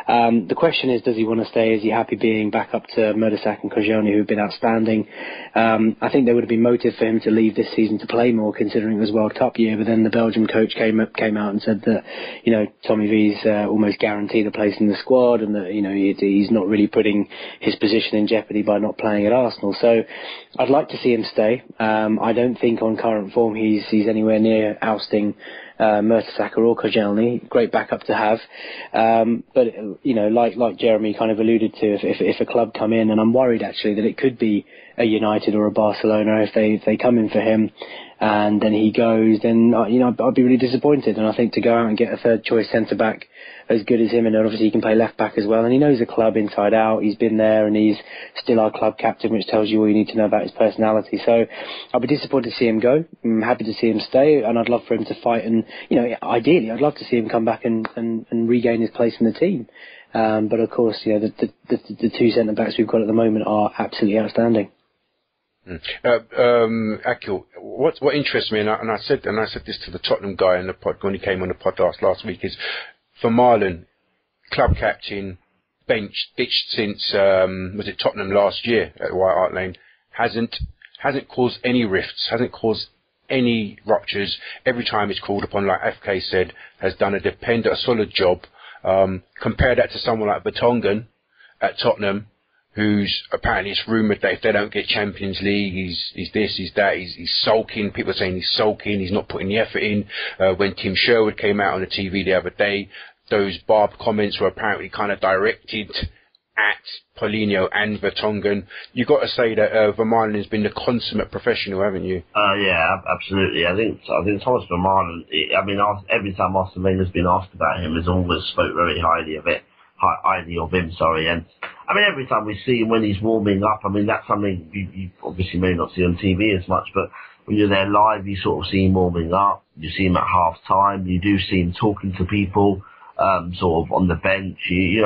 The question is, does he want to stay? Is he happy being back up to Mertesacker and Koscielny, who've been outstanding? I think there would have been motive for him to leave this season to play more, considering it was World Cup year. But then the Belgian coach came out and said that Tommy V's almost guaranteed a place in the squad, and that he's not really putting his position in jeopardy by not playing at Arsenal. So I'd like to see him stay. I don't think on current form he's anywhere near ousting Mertesacker or Koscielny. Great backup to have. But like Jeremy kind of alluded to, if a club come in, and I'm worried actually that it could be a United or a Barcelona, if they come in for him and then he goes, then I'd be really disappointed. And I think to go out and get a third choice centre back as good as him, and obviously he can play left back as well, and he knows the club inside out. He's been there, and he's still our club captain, which tells you all you need to know about his personality. So I'll be disappointed to see him go. I'm happy to see him stay, and I'd love for him to fight, and ideally I'd love to see him come back and regain his place in the team. But of course, the two centre backs we've got at the moment are absolutely outstanding. Akhil, what interests me, and I said this to the Tottenham guy in the pod when he came on the podcast last week, is Vermaelen, club captain, ditched since was it Tottenham last year at White Hart Lane, hasn't caused any rifts, hasn't caused any ruptures. Every time it's called upon, like FK said, has done a solid job. Compare that to someone like Vertonghen at Tottenham, who's apparently, it's rumoured that if they don't get Champions League, he's this, he's that, he's sulking. People are saying he's sulking, he's not putting the effort in. When Tim Sherwood came out on the TV the other day, those barbed comments were apparently kind of directed at Paulinho and Vertonghen. You've got to say that Vermaelen has been the consummate professional, haven't you? Yeah, absolutely. I think Thomas Vermaelen. I mean, every time Arsene Wenger's been asked about him, has always spoke very highly of him. And I mean, every time we see him when he's warming up, I mean, that's something you obviously may not see on TV as much, but when you're there live, you sort of see him warming up. You see him at half time. You do see him talking to people. Sort of on the bench, he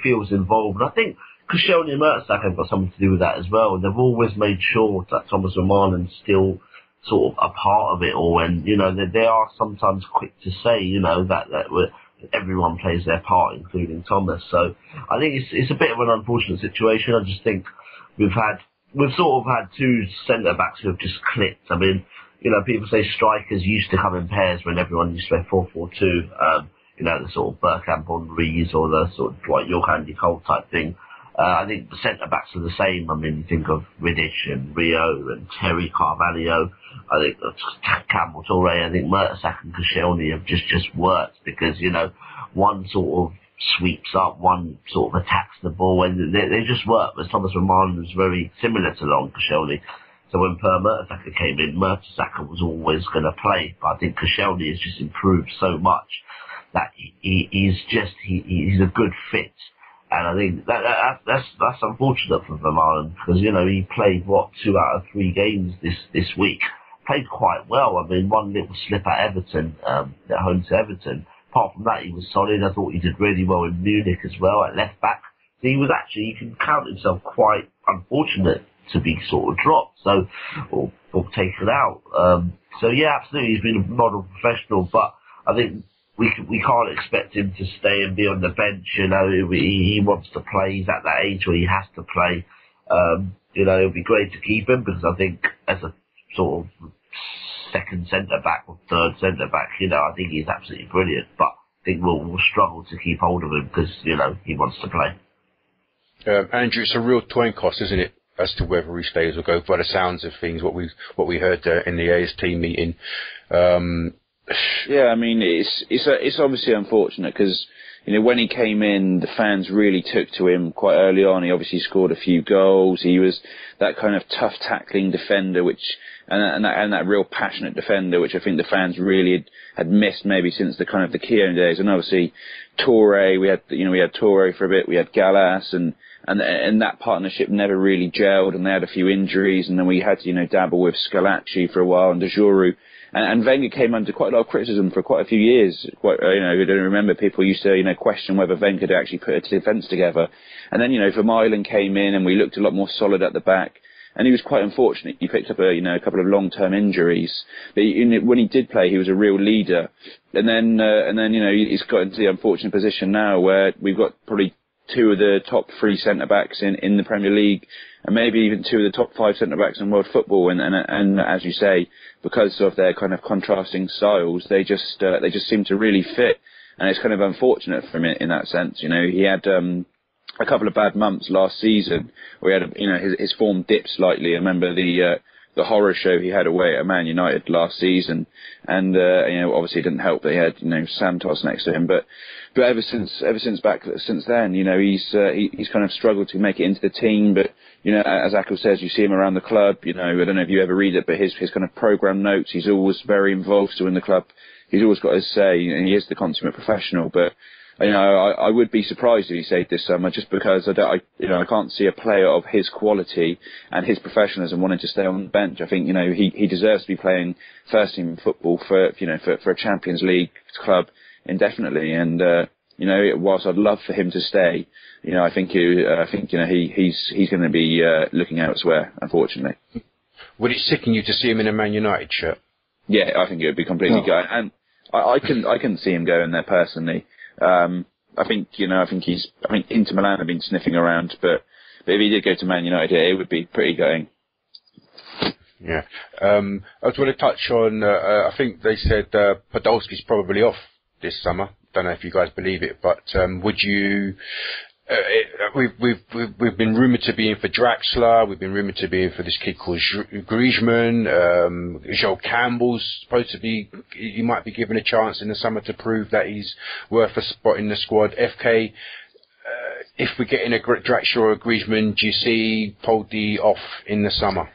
feels involved. And I think Koscielny and Mertesacker have got something to do with that as well. They've always made sure that Thomas Vermaelen's still sort of a part of it all. And, they are sometimes quick to say, that everyone plays their part, including Thomas. So I think it's a bit of an unfortunate situation. I just think we've sort of had two centre-backs who have just clicked. I mean, people say strikers used to come in pairs when everyone used to play 4-4-2. The sort of Bergkamp on Rees or the sort of Dwight York, Andy Cole type thing. I think the centre-backs are the same. I mean, you think of Vidic and Rio and Terry Carvalho. I think Campbell Touré. I think Mertesacker and Koscielny have just worked because, one sort of sweeps up, one sort of attacks the ball, and they just work. Whereas Thomas Vermaelen was very similar to Long Koscielny. So when Per Mertesacker came in, Mertesacker was always going to play. But I think Koscielny has just improved so much that he's a good fit, and I think that's unfortunate for Vermaelen because he played 2 out of 3 games this week, played quite well. I mean, one little slip at Everton, at home to Everton. Apart from that, he was solid. I thought he did really well in Munich as well at left back. So he was actually, you can count himself quite unfortunate to be sort of dropped, or taken out. So yeah, absolutely, he's been a model professional, but I think we can't expect him to stay and be on the bench. He wants to play. He's at that age where he has to play. It'll be great to keep him because I think as a sort of second centre back or third centre back, I think he's absolutely brilliant. But I think we'll struggle to keep hold of him because he wants to play. Andrew, it's a real coin cost, isn't it, as to whether he stays or goes? By the sounds of things, what we heard in the AST meeting. Yeah, I mean, it's obviously unfortunate because, when he came in, the fans really took to him quite early on. He obviously scored a few goals. He was that kind of tough tackling defender, and that real passionate defender, which I think the fans really had missed maybe since the kind of the Keown days. And obviously, Touré, we had Touré for a bit, we had Gallas, and that partnership never really gelled, and they had a few injuries, and then we had to, dabble with Scalacci for a while and De Jouru. And Wenger came under quite a lot of criticism for quite a few years. I don't remember, people used to, question whether Wenger had actually put a defence together. And then, Vermaelen came in and we looked a lot more solid at the back. And he was quite unfortunate. He picked up a couple of long-term injuries. But when he did play, he was a real leader. And then, he's got into the unfortunate position now where we've got probably 2 of the top 3 centre-backs in the Premier League, and maybe even 2 of the top 5 centre-backs in world football. And as you say, because of their kind of contrasting styles, they just seem to really fit. And it's kind of unfortunate for him in that sense. He had a couple of bad months last season where he had his form dipped slightly. I remember the horror show he had away at Man United last season, and obviously it didn't help that he had Santos next to him. But ever since then, he's kind of struggled to make it into the team. But as Akhil says, you see him around the club. I don't know if you ever read it, but his kind of program notes, he's always very involved still in the club. He's always got his say, and he is the consummate professional. But I would be surprised if he stayed this summer, just because I can't see a player of his quality and his professionalism wanting to stay on the bench. I think he deserves to be playing first team football for a Champions League club indefinitely. And whilst I'd love for him to stay, I think he's going to be looking elsewhere, unfortunately. Would it sicken you to see him in a Man United shirt? Yeah, I think it would be completely going. And I couldn't see him going there personally. I think Inter Milan have been sniffing around, but if he did go to Man United, it would be pretty going. Yeah. I just want to touch on, I think they said Podolski's probably off this summer. Don't know if you guys believe it, but would you... We've been rumoured to be in for Draxler. We've been rumoured to be in for this kid called Griezmann. Joel Campbell's supposed to be. He might be given a chance in the summer to prove that he's worth a spot in the squad. FK, if we're getting a Draxler or a Griezmann, do you see Poldy off in the summer?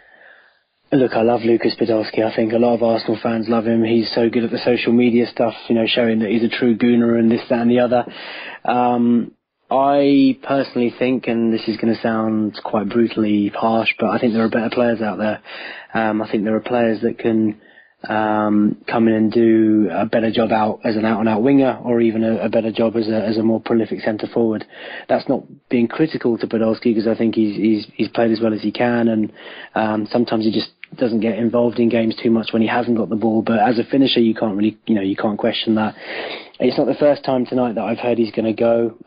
Look, I love Lucas Podolski. I think a lot of Arsenal fans love him. He's so good at the social media stuff, showing that he's a true gooner and this, that and the other. I personally think, and this is going to sound quite brutally harsh, but I think there are better players out there. I think there are players that can come in and do a better job out as an out-and-out winger, or even a better job as a more prolific centre forward. That's not being critical to Podolski, because I think he's played as well as he can, and sometimes he just doesn't get involved in games too much when he hasn't got the ball. But as a finisher, you can't really, you can't question that. It's not the first time tonight that I've heard he's going to go.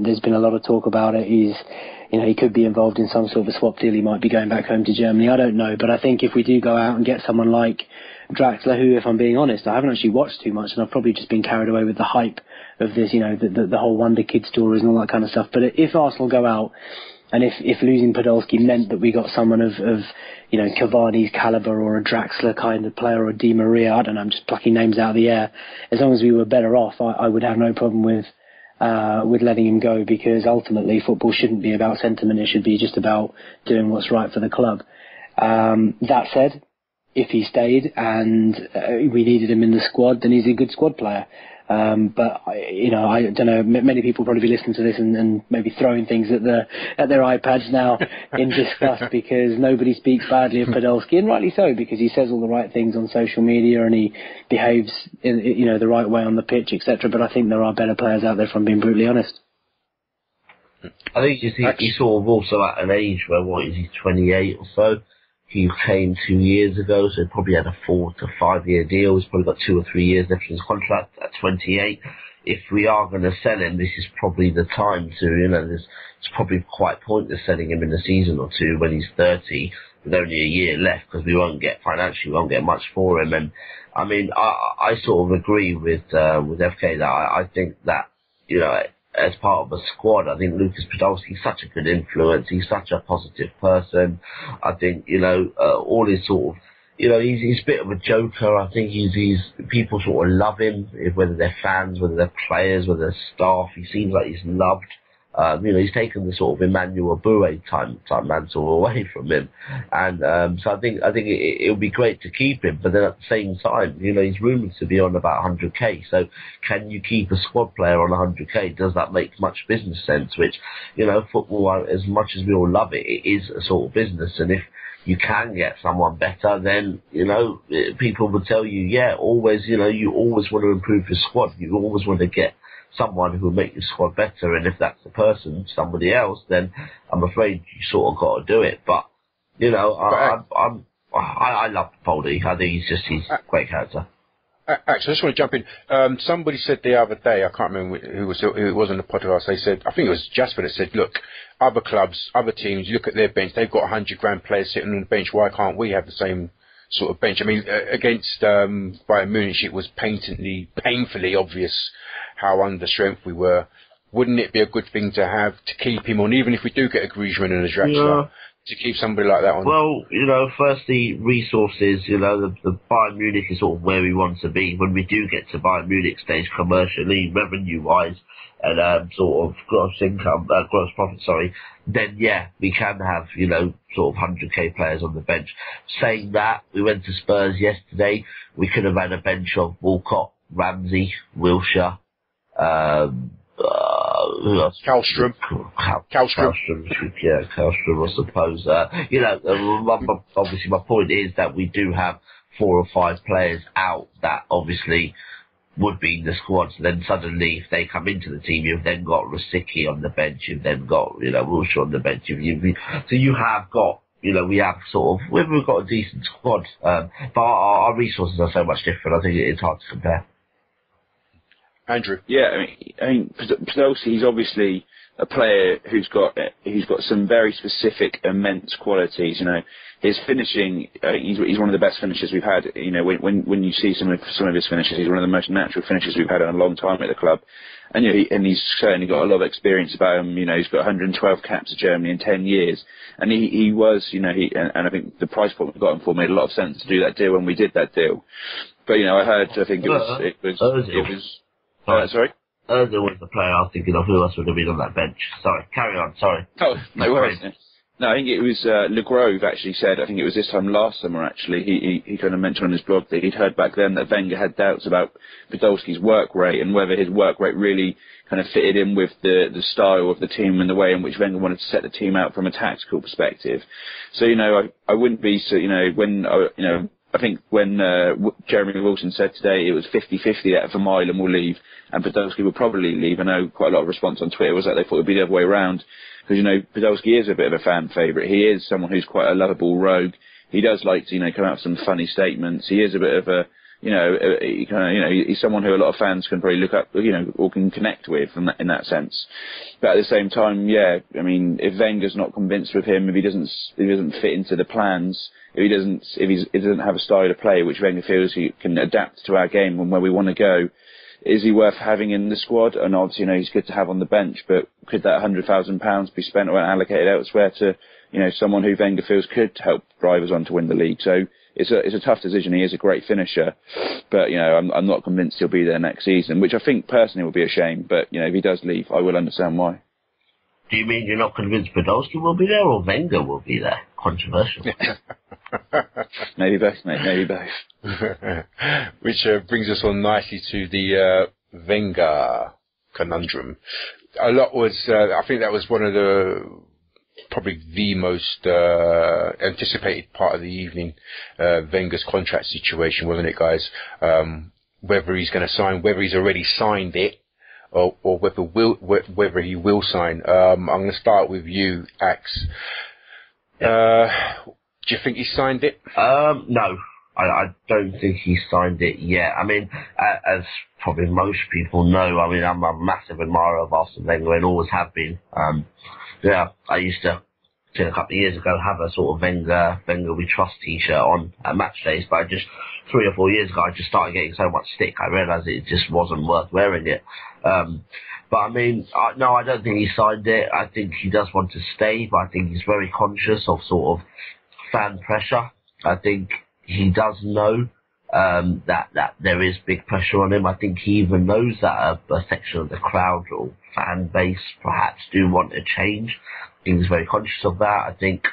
There's been a lot of talk about it. He could be involved in some sort of a swap deal. He might be going back home to Germany. I don't know. But I think if we do go out and get someone like Draxler, who, if I'm being honest, I haven't actually watched too much, and I've probably just been carried away with the hype of this, the whole Wonder Kid stories and all that kind of stuff. But if Arsenal go out, and if losing Podolski meant that we got someone of Cavani's calibre, or a Draxler kind of player, or a Di Maria, I don't know, I'm just plucking names out of the air, as long as we were better off, I would have no problem with letting him go, because ultimately football shouldn't be about sentiment. It should be just about doing what's right for the club. That said, if he stayed and we needed him in the squad, then he's a good squad player. But I don't know. Many people will probably be listening to this and maybe throwing things at their iPads now in disgust, because nobody speaks badly of Podolski, and rightly so, because he says all the right things on social media and he behaves in the right way on the pitch, etc. But I think there are better players out there, if I'm being brutally honest. I think he's sort of also at an age where, what is he, 28 or so? He came 2 years ago, so he probably had a 4 to 5 year deal. He's probably got 2 or 3 years left in his contract at 28. If we are going to sell him, this is probably the time to, it's probably quite pointless selling him in a season or two when he's 30 with only a year left, because we won't get much for him. And I mean, I sort of agree with FK that I think that, as part of a squad, I think Lucas Podolski's such a good influence. He's such a positive person. I think, all his sort of, he's a bit of a joker. I think he's people sort of love him, whether they're fans, whether they're players, whether they're staff. He seems like he's loved. He's taken the sort of Emmanuel Boué type mantle away from him, and so I think it would be great to keep him. But then at the same time, he's rumoured to be on about 100k. So can you keep a squad player on 100k? Does that make much business sense? Which, football, as much as we all love it, it is a sort of business, and if you can get someone better, then, people would tell you, you always want to improve your squad. You always want to get someone who will make your squad better, and if that's the person, somebody else, then I'm afraid you sort of got to do it. But I love Poldy. I think he's a great character. Actually, I just want to jump in. Somebody said the other day, I can't remember who it was on the podcast. They said, I think it was Jasper that said, look, other clubs, other teams, you look at their bench, they've got 100 grand players sitting on the bench. Why can't we have the same sort of bench? I mean, against Bayern Munich, it was painfully obvious how under strength we were. Wouldn't it be a good thing to have to keep him on, even if we do get a Griezmann and a Draxler, to keep somebody like that on? Well, firstly, resources. The Bayern Munich is sort of where we want to be when we do get to Bayern Munich stage, commercially, revenue-wise, and sort of gross profit. Then we can have sort of 100k players on the bench. Saying that, we went to Spurs yesterday. We could have had a bench of Walcott, Ramsey, Wilshere. Who else? Kallstrom. Kallstrom, I suppose. Obviously my point is that we do have 4 or 5 players out that obviously would be in the squad. So then suddenly, if they come into the team, you've then got Rosicky on the bench, you've then got, Wilshere on the bench. So you have got, we have we've got a decent squad. But our resources are so much different, I think it's hard to compare. Andrew? Yeah, I mean, Podolski, he's obviously a player who's got some very specific, immense qualities. His finishing, he's one of the best finishers we've had. When you see some of his finishes, he's one of the most natural finishers we've had in a long time at the club. And he's certainly got a lot of experience about him. He's got 112 caps for Germany in 10 years, and he was, and I think the price point we got him for made a lot of sense to do that deal when we did that deal. But I think it was. Sorry. Ozil was the player I was thinking of. Who else would have been on that bench? Sorry, carry on. Sorry. Oh, no worries. No, I think it was Le Grove actually said, I think it was this time last summer actually, he kind of mentioned on his blog that he'd heard back then that Wenger had doubts about Podolski's work rate and whether his work rate really kind of fitted in with the style of the team and the way in which Wenger wanted to set the team out from a tactical perspective. So, I wouldn't be so, when, I think when Jeremy Wilson said today it was 50-50 that Vermaelen will leave and Podolski will probably leave. I know quite a lot of response on Twitter was that they thought it would be the other way around. Because, Podolski is a bit of a fan favourite. He is someone who's quite a lovable rogue. He does like to, come out with some funny statements. He is a bit of a, he's someone who a lot of fans can probably look up, or can connect with in that sense. But at the same time, yeah, I mean, if Wenger's not convinced with him, if he doesn't fit into the plans, if he doesn't have a style of play which Wenger feels he can adapt to our game and where we want to go, is he worth having in the squad? And obviously, he's good to have on the bench, but could that £100,000 be spent or allocated elsewhere to, someone who Wenger feels could help drive us on to win the league? So it's a tough decision. He is a great finisher, but, I'm not convinced he'll be there next season, which I think personally will be a shame. But, if he does leave, I will understand why. Do you mean you're not convinced Podolski will be there or Wenger will be there? Controversial. Maybe both, mate. Maybe both. Which brings us on nicely to the Wenger conundrum. A lot was, I think that was one of probably the most anticipated part of the evening, Wenger's contract situation, wasn't it, guys? Whether he's going to sign, whether he's already signed it, or whether he will sign. I'm going to start with you, Axe. Do you think he signed it? No, I don't think he signed it yet. I mean, as probably most people know, I mean, I'm a massive admirer of Arsene Wenger and always have been. I used to, a couple of years ago, have a sort of Wenger We Trust t-shirt on at match days, but 3 or 4 years ago, I just started getting so much stick, I realised it just wasn't worth wearing it. But I mean, no, I don't think he signed it. I think he does want to stay, but I think he's very conscious of sort of fan pressure. I think he does know that there is big pressure on him. I think he even knows that a section of the crowd or fan base perhaps do want a change. I think he's very conscious of that. I think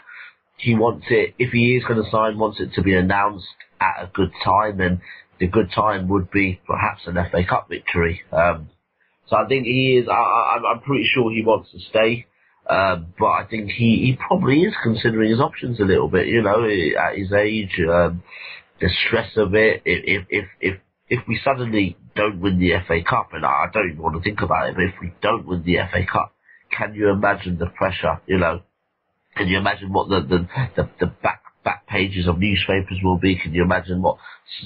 he wants it, if he is going to sign, wants it to be announced at a good time, and the good time would be perhaps an FA Cup victory. So I think he is, I'm pretty sure he wants to stay. But I think he probably is considering his options a little bit, at his age, the stress of it. If we suddenly don't win the FA Cup, and I don't even want to think about it, but if we don't win the FA Cup, can you imagine the pressure, Can you imagine what the back pages of newspapers will be? Can you imagine what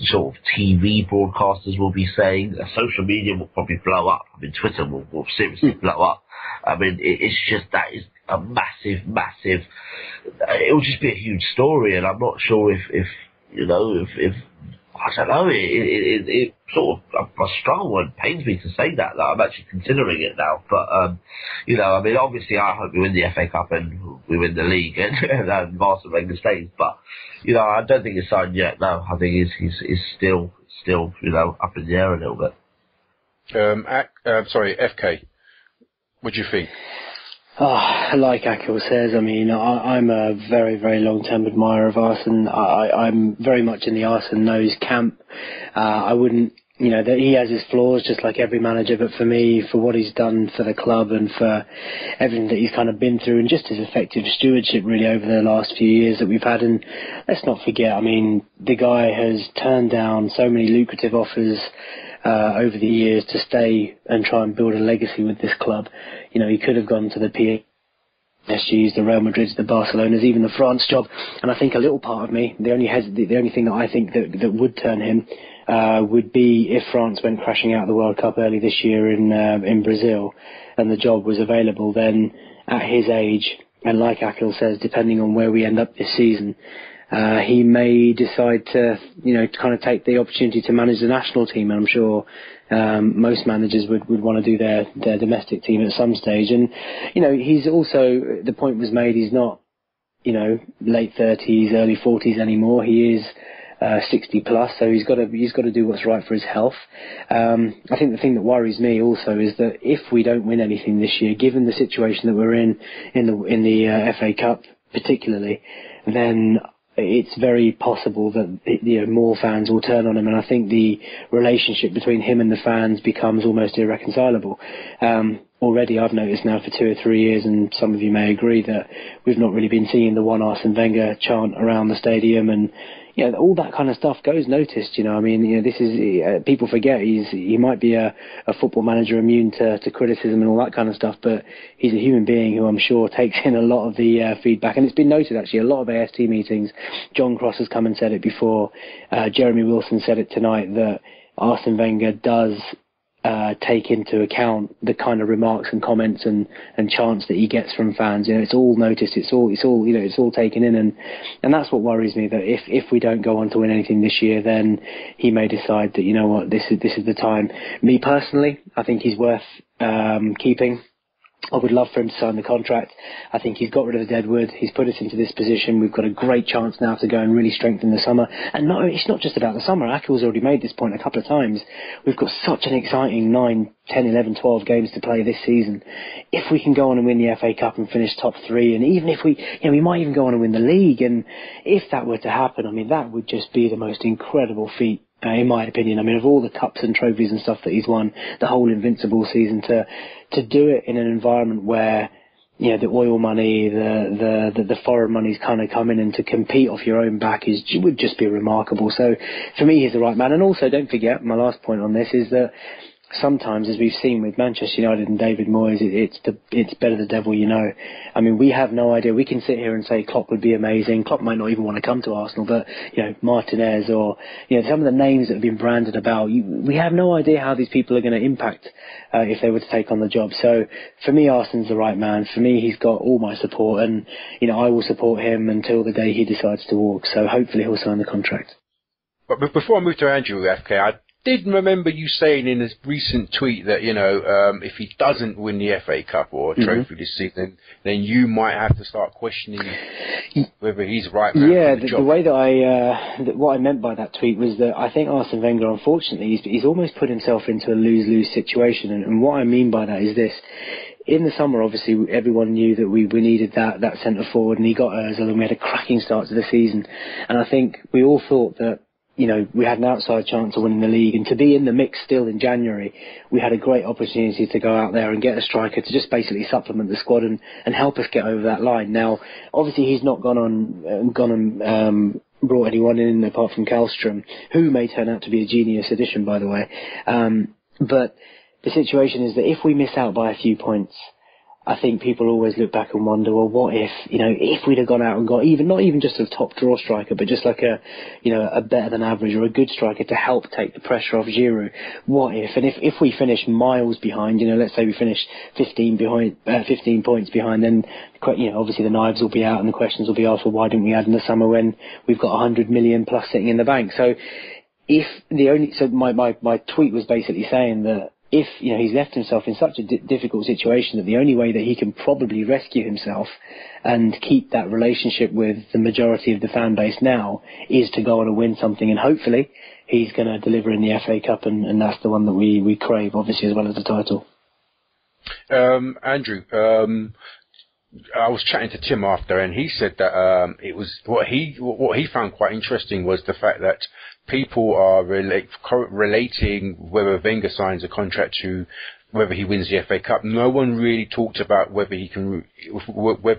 sort of TV broadcasters will be saying? Social media will probably blow up. I mean, Twitter will seriously blow up. I mean, it's just, that is a massive, it will just be a huge story, and I'm not sure if I don't know, it sort of, I struggle and pains me to say that I'm actually considering it now, but, I mean, obviously I hope we win the FA Cup and we win the league and Arsene Wenger stays, but, I don't think it's signed yet, no. I think he's still, up in the air a little bit. FK, what do you think? Like Akhil says, I mean, I'm a very, very long-term admirer of Arsene. I'm very much in the Arsene knows camp. I wouldn't, that he has his flaws just like every manager, but for me, for what he's done for the club and for everything that he's kind of been through and just his effective stewardship really over the last few years that we've had, and let's not forget, I mean, the guy has turned down so many lucrative offers over the years to stay and try and build a legacy with this club. He could have gone to the PSGs, the Real Madrids, the Barcelonas, even the France job. And I think a little part of me, the only thing that I think that would turn him would be if France went crashing out of the World Cup early this year in Brazil, and the job was available. Then at his age, and like Akhil says, depending on where we end up this season, he may decide to, kind of take the opportunity to manage the national team. And I'm sure most managers would want to do their domestic team at some stage. And, he's also, the point was made, he's not, late 30s, early 40s anymore. He is 60 plus, so he's got to do what's right for his health. I think the thing that worries me also is that if we don't win anything this year, given the situation that we're in the FA Cup particularly, then it's very possible that more fans will turn on him, and I think the relationship between him and the fans becomes almost irreconcilable. Already I've noticed now for 2 or 3 years, and some of you may agree, that we've not really been seeing the one Arsene Wenger chant around the stadium, and all that kind of stuff goes noticed. This is people forget he might be a football manager immune to criticism and all that kind of stuff, but he's a human being who I'm sure takes in a lot of the feedback, and it's been noted actually a lot of AST meetings. John Cross has come and said it before. Jeremy Wilson said it tonight, that Arsene Wenger does take into account the kind of remarks and comments and chants that he gets from fans. It's all noticed. It's all taken in, and that's what worries me. That if we don't go on to win anything this year, then he may decide that this is the time. Me personally, I think he's worth keeping. I would love for him to sign the contract. I think he's got rid of the deadwood. He's put us into this position. We've got a great chance now to go and really strengthen the summer. And it's not just about the summer. Akhil's already made this point a couple of times. We've got such an exciting 9, 10, 11, 12 games to play this season. If we can go on and win the FA Cup and finish top 3, and even if we might even go on and win the league, and if that were to happen, that would just be the most incredible feat. In my opinion, of all the cups and trophies and stuff that he's won, the whole Invincible season, to do it in an environment where the oil money, the foreign money's kind of come in, and to compete off your own back would just be remarkable. So for me, he's the right man. And also, don't forget, my last point on this is that sometimes, as we've seen with Manchester United and David Moyes, it's better the devil you know. We have no idea. We can sit here and say Klopp would be amazing. Klopp might not even want to come to Arsenal, but Martinez or some of the names that have been branded about, we have no idea how these people are going to impact if they were to take on the job. So for me, Arsene's the right man. For me, he's got all my support, and I will support him until the day he decides to walk. So hopefully he'll sign the contract. But before I move to Andrew, FK, I did remember you saying in a recent tweet that if he doesn't win the FA Cup or a trophy this season, then you might have to start questioning whether he's right man for the job. The way that what I meant by that tweet was that I think Arsene Wenger, unfortunately, he's almost put himself into a lose-lose situation, and what I mean by that is this. In the summer, obviously, everyone knew that we needed that centre forward, and he got Ozil, and we had a cracking start to the season, and I think we all thought that we had an outside chance of winning the league, and to be in the mix still in January, we had a great opportunity to go out there and get a striker to just basically supplement the squad and help us get over that line. Now, obviously, he's not gone and brought anyone in apart from Kallstrom, who may turn out to be a genius addition, by the way. But the situation is that if we miss out by a few points, I think people always look back and wonder, well, what if, if we'd have gone out and got not even just a top draw striker, but just like a better than average or a good striker to help take the pressure off Giroud. What if? And if we finish miles behind, let's say we finish 15 points behind, then obviously the knives will be out and the questions will be asked, well, why didn't we add in the summer when we've got 100 million plus sitting in the bank? So my tweet was basically saying that if he's left himself in such a difficult situation, that the only way that he can probably rescue himself and keep that relationship with the majority of the fan base now is to go on and win something, and hopefully he's going to deliver in the FA Cup, and that's the one that we crave, obviously, as well as the title. Andrew, I was chatting to Tim after, and he said that it was what he found quite interesting was the fact that people are relating whether Wenger signs a contract to whether he wins the FA Cup. No one really talked about whether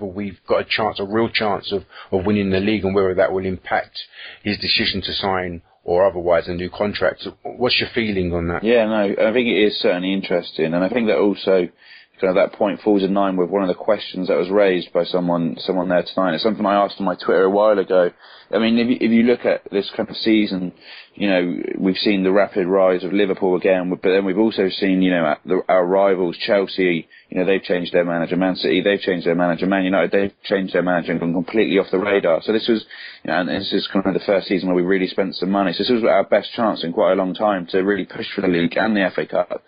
we've got a real chance of winning the league, and whether that will impact his decision to sign or otherwise a new contract. What's your feeling on that? Yeah, no, I think it is certainly interesting, and I think that also kind of that point falls in line with one of the questions that was raised by someone there tonight. It's something I asked on my Twitter a while ago. I mean, if you look at this kind of season, we've seen the rapid rise of Liverpool again, but then we've also seen, our rivals, Chelsea, they've changed their manager. Man City, they've changed their manager. Man United, they've changed their manager and gone completely off the radar. So this was, and this is kind of the first season where we really spent some money. So this was our best chance in quite a long time to really push for the league and the FA Cup.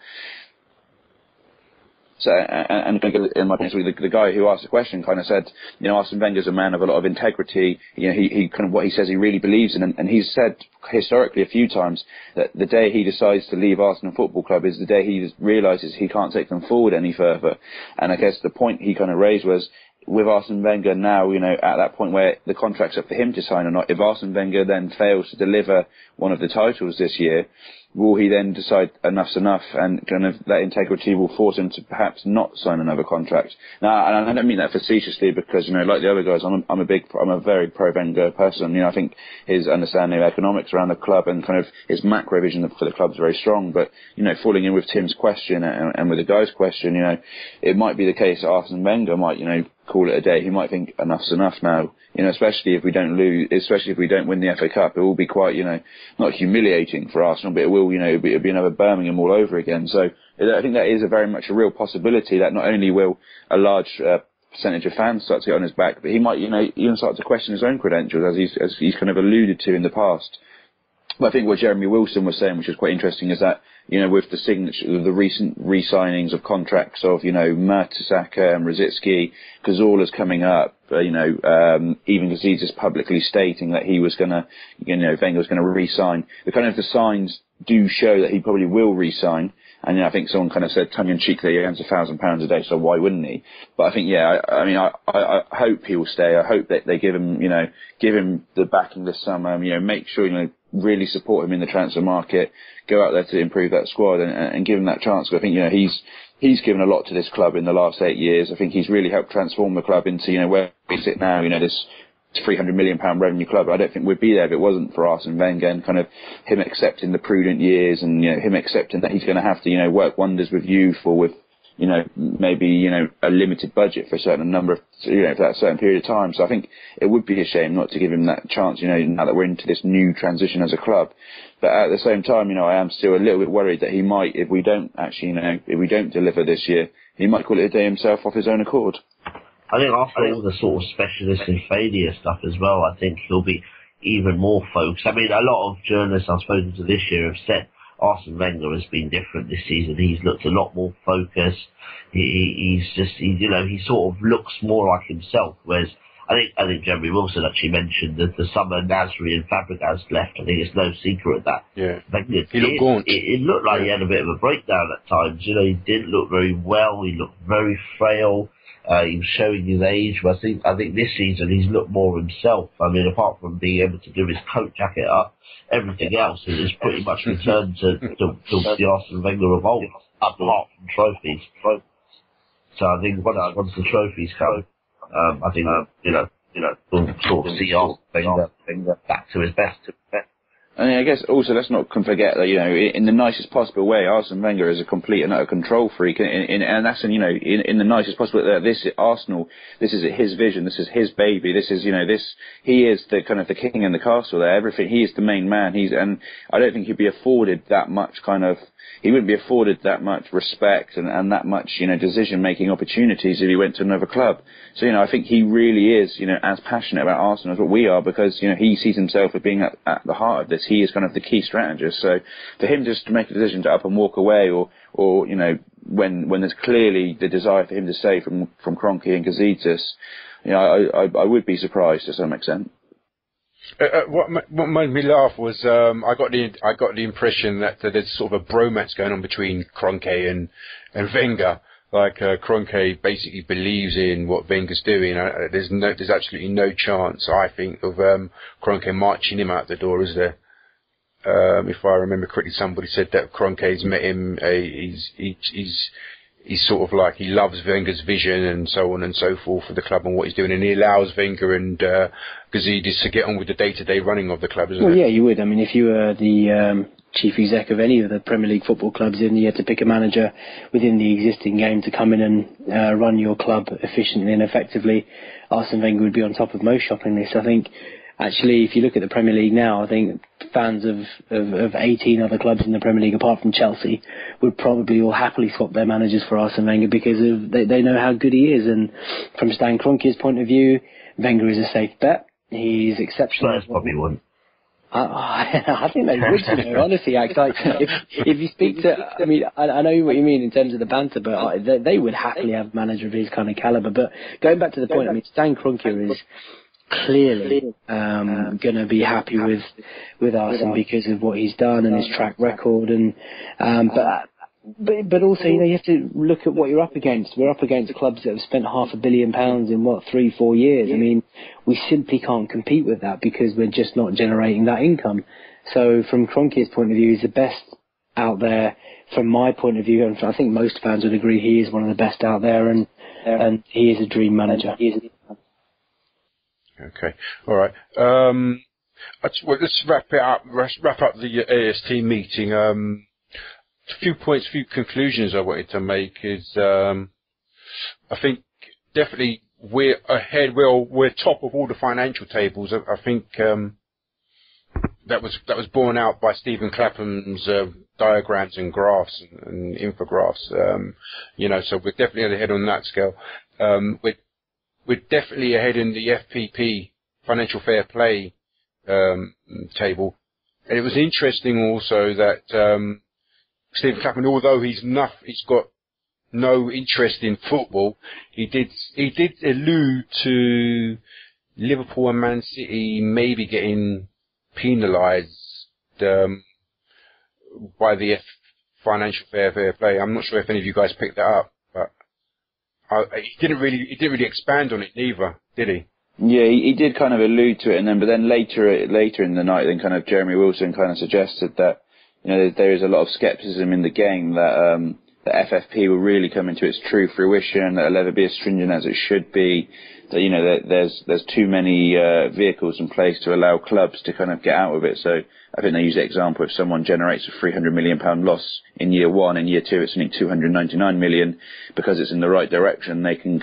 So, and in my opinion, the guy who asked the question kind of said, Arsene Wenger's a man of a lot of integrity. He kind of what he says he really believes in, and he's said historically a few times that the day he decides to leave Arsenal Football Club is the day he realises he can't take them forward any further. And I guess the point he kind of raised was, with Arsene Wenger now, at that point where the contract's up for him to sign or not, if Arsene Wenger then fails to deliver one of the titles this year, will he then decide enough's enough, and kind of that integrity will force him to perhaps not sign another contract? Now, and I don't mean that facetiously, because like the other guys, I'm a very pro Wenger person. I think his understanding of economics around the club and kind of his macro vision for the club is very strong. But falling in with Tim's question and with the guys' question, it might be the case that Arsene Wenger might call it a day. He might think enough's enough now. Especially if we don't win the FA Cup, it will be quite, not humiliating for Arsenal, but it will, it'll be another Birmingham all over again. So I think that is very much a real possibility that not only will a large percentage of fans start to get on his back, but he might, even start to question his own credentials, as he's kind of alluded to in the past. But I think what Jeremy Wilson was saying, which was quite interesting, is that, with the signature, the recent re-signings of contracts of, Mertesacker and Rosicky, Cazorla's coming up, even Gazidis publicly stating that he was gonna, Wenger was gonna re-sign. The signs do show that he probably will re-sign. And I think someone kind of said tongue-in-cheek that he earns £1,000 a day, so why wouldn't he? But I think, I hope he will stay. I hope that they give him the backing this summer. Make sure, really support him in the transfer market. Go out there to improve that squad and give him that chance. I think, he's given a lot to this club in the last 8 years. I think he's really helped transform the club into, where we sit now. This £300 million revenue club. I don't think we'd be there if it wasn't for Arsene Wenger and kind of him accepting the prudent years and him accepting that he's going to have to work wonders with youth or with maybe a limited budget for a certain number of for that certain period of time. So I think it would be a shame not to give him that chance. Now that we're into this new transition as a club, but at the same time, I am still a little bit worried that he might, if we don't actually if we don't deliver this year, he might call it a day himself off his own accord. I think after all the sort of specialist in failure stuff as well, I think he'll be even more focused. I mean, a lot of journalists I've spoken to this year have said Arsene Wenger has been different this season. He's looked a lot more focused. He sort of looks more like himself. Whereas I think Jeremy Wilson actually mentioned that the summer Nasri and Fabregas left. I think it's no secret that. Yeah. He looked gaunt. It looked like he had a bit of a breakdown at times. He didn't look very well. He looked very frail. He was showing his age, but I think this season he's looked more himself. I mean, apart from being able to do his coat jacket up, everything else is pretty much returned to the Arsene Wenger of old, apart from trophies. So I think once the trophies come, I think we'll sort of see Arsene Wenger back to his best. I guess also let's not forget that in the nicest possible way, Arsene Wenger is a complete and utter control freak, and that's in the nicest possible way. This Arsenal, this is his vision, this is his baby, this is he is the kind of the king in the castle there. Everything, he is the main man. And I don't think he'd be afforded that much he wouldn't be afforded that much respect and that much decision making opportunities if he went to another club. So I think he really is as passionate about Arsenal as what we are, because he sees himself as being at the heart of this. He is kind of the key strategist. So for him just to make a decision to up and walk away, or when there's clearly the desire for him to stay from Kroenke and Gazidis, I would be surprised to some extent. What made me laugh was I got the impression that there's sort of a bromance going on between Kroenke and Wenger. Like Kroenke basically believes in what Wenger's doing. There's absolutely no chance, I think, of Kroenke marching him out the door, is there? If I remember correctly, somebody said that Kroenke's met him. He's sort of like, he loves Wenger's vision and so on and so forth for the club and what he's doing, and he allows Wenger and Gazidis to get on with the day-to-day running of the club, isn't it? Well, yeah, you would. I mean, if you were the chief exec of any of the Premier League football clubs and you had to pick a manager within the existing game to come in and run your club efficiently and effectively, Arsene Wenger would be on top of most shopping lists. I think, actually, if you look at the Premier League now, I think fans of 18 other clubs in the Premier League, apart from Chelsea, would probably all happily swap their managers for Arsene Wenger because they know how good he is. And from Stan Kroenke's point of view, Wenger is a safe bet. He's exceptional. Spurs probably wouldn't. I think they would, you know, honestly. Like, if you speak to, I mean, I know what you mean in terms of the banter, but they would happily have a manager of his kind of caliber. But going back to the point, I mean, Stan Kroenke is clearly going to be happy with Arsenal because of what he's done and his track record, and but also, you know, you have to look at what you're up against. We're up against clubs that have spent £500 million in, 3-4 years. I mean, we simply can't compete with that because we're just not generating that income. So from Kroenke's point of view, he's the best out there. From my point of view, and I think most fans would agree, he is one of the best out there, and he is a dream manager. Okay, all right. Let's wrap it up. Wrap up the AST meeting. A few points, few conclusions I wanted to make is I think definitely we're ahead. We're top of all the financial tables. I think that was borne out by Stephen Clapham's diagrams and graphs and infographics. You know, so we're definitely ahead on that scale. We're definitely ahead in the FPP financial fair play table. And it was interesting also that Stephen Clapham, although he's got no interest in football, he did allude to Liverpool and Man City maybe getting penalised by the financial fair play. I'm not sure if any of you guys picked that up, but he didn't really expand on it neither, did he? Yeah, he did kind of allude to it, but then later in the night, then kind of Jeremy Wilson kind of suggested that, you know, there is a lot of scepticism in the game that the FFP will really come into its true fruition, that it'll ever be as stringent as it should be, that, you know, that there's too many vehicles in place to allow clubs to kind of get out of it. So I think they use the example, if someone generates a £300 million loss in year one, in year two it's only £299 million, because it's in the right direction, they can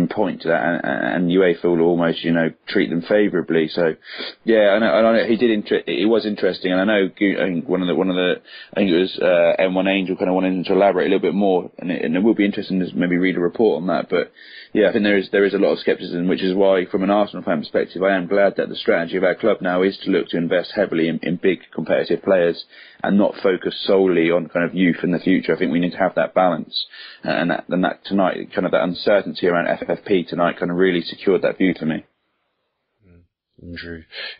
point to that, and UEFA will almost, you know, treat them favourably. So yeah, I know it was interesting, and I know, I think I think it was M1 Angel kind of wanted to elaborate a little bit more, and it will be interesting to maybe read a report on that. But yeah, I think there is a lot of scepticism, which is why, from an Arsenal fan perspective, I am glad that the strategy of our club now is to look to invest heavily in big competitive players and not focus solely on kind of youth in the future. I think we need to have that balance, and that tonight, kind of that uncertainty around FFP tonight kind of really secured that view for me.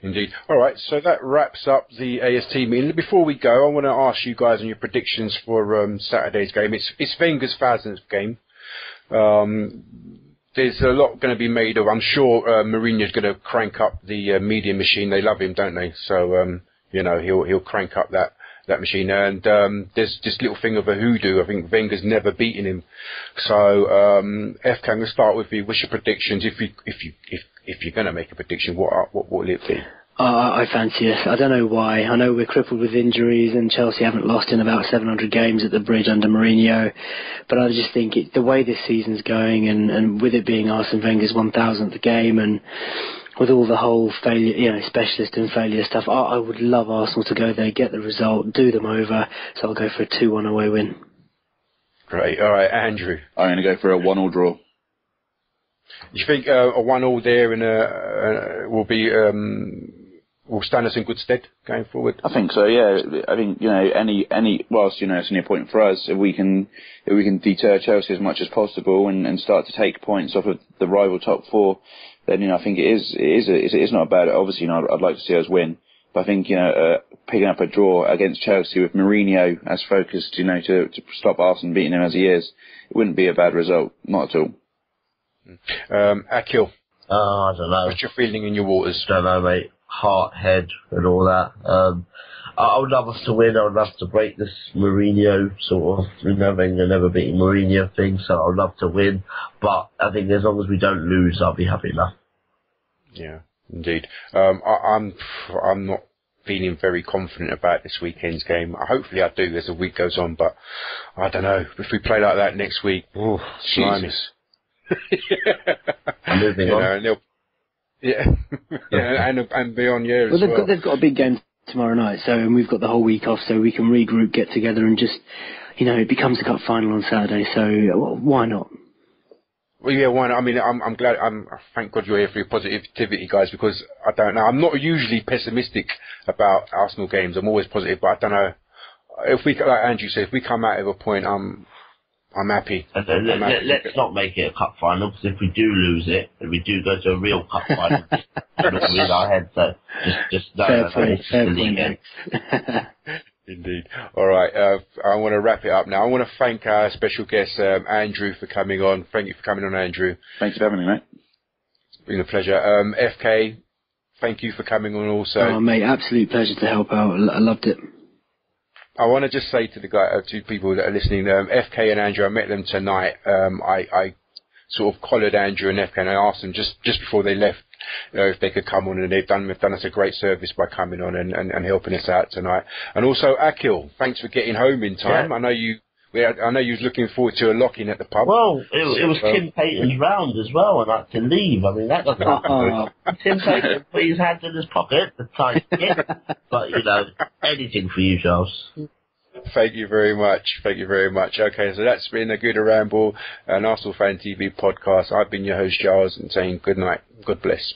Indeed. All right, so that wraps up the AST meeting. Before we go, I want to ask you guys on your predictions for Saturday's game. It's Wenger's 1000th game. There's a lot going to be made of. I'm sure Mourinho's going to crank up the media machine. They love him, don't they? So you know, he'll crank up that machine. And there's this little thing of a hoodoo. I think Wenger's never beaten him. So FK, I'm going to start with you. What's your predictions? If you're going to make a prediction, what will it be? I fancy us. I don't know why. I know we're crippled with injuries, and Chelsea haven't lost in about 700 games at the Bridge under Mourinho. But I just think the way this season's going, and with it being Arsene Wenger's 1000th game, and with all the whole failure, you know, specialist and failure stuff, I would love Arsenal to go there, get the result, do them over. So I'll go for a 2-1 away win. Great. All right, Andrew. I'm going to go for a 1-1 draw. You think a 1-1 there will stand us in good stead going forward? I think so. Yeah, I think, you know, any whilst, you know, it's only a point for us, if we can deter Chelsea as much as possible and start to take points off of the rival top four, then, you know, I think it is not bad. Obviously, you know, I'd like to see us win, but I think, you know, picking up a draw against Chelsea with Mourinho as focused, you know, to stop Arsenal beating him as he is, it wouldn't be a bad result, not at all. Akhil. I don't know. What's your feeling in your waters? Don't know, mate. Heart, head, and all that. I would love us to win. I would love to break this Mourinho sort of, you know, Wenger never beating Mourinho thing. So I would love to win. But I think as long as we don't lose, I'll be happy enough. Yeah, indeed. I'm not feeling very confident about this weekend's game. Hopefully I do as the week goes on, but I don't know. If we play like that next week, Jesus. Moving on. And beyond years. Well, they've got a big game tomorrow night, and we've got the whole week off, so we can regroup, get together, and just, you know, it becomes a cup final on Saturday. So why not? Well, yeah, one. I mean, I'm glad. Thank God you're here for your positivity, guys, because I don't know. I'm not usually pessimistic about Arsenal games. I'm always positive, but I don't know if we, like Andrew said, if we come out of a point, I'm happy. Let's not make it a cup final, because if we do lose it, and we do go to a real cup final, it'll be in our heads. So just fair point. Indeed. All right. I want to wrap it up now. I want to thank our special guest, Andrew, for coming on. Thank you for coming on, Andrew. Thanks for having me, mate. It's been a pleasure. FK, thank you for coming on also. Oh, mate, absolute pleasure to help out. I loved it. I want to just say to the two people that are listening, FK and Andrew, I met them tonight. I sort of collared Andrew and FK, and I asked them just before they left, if they could come on, and they've done us a great service by coming on and helping us out tonight. And also Akhil, thanks for getting home in time. Yeah. I know you was looking forward to a lock-in at the pub. Well, it was Tim Payton's round as well, and I had to leave. I mean, that doesn't happen. Tim Payton put his hands in his pocket, the tight hit, but anything for you, Charles. Thank you very much. Thank you very much. Okay, so that's been a Gooner Ramble, an Arsenal Fan TV podcast. I've been your host, Giles, and saying good night. God bless.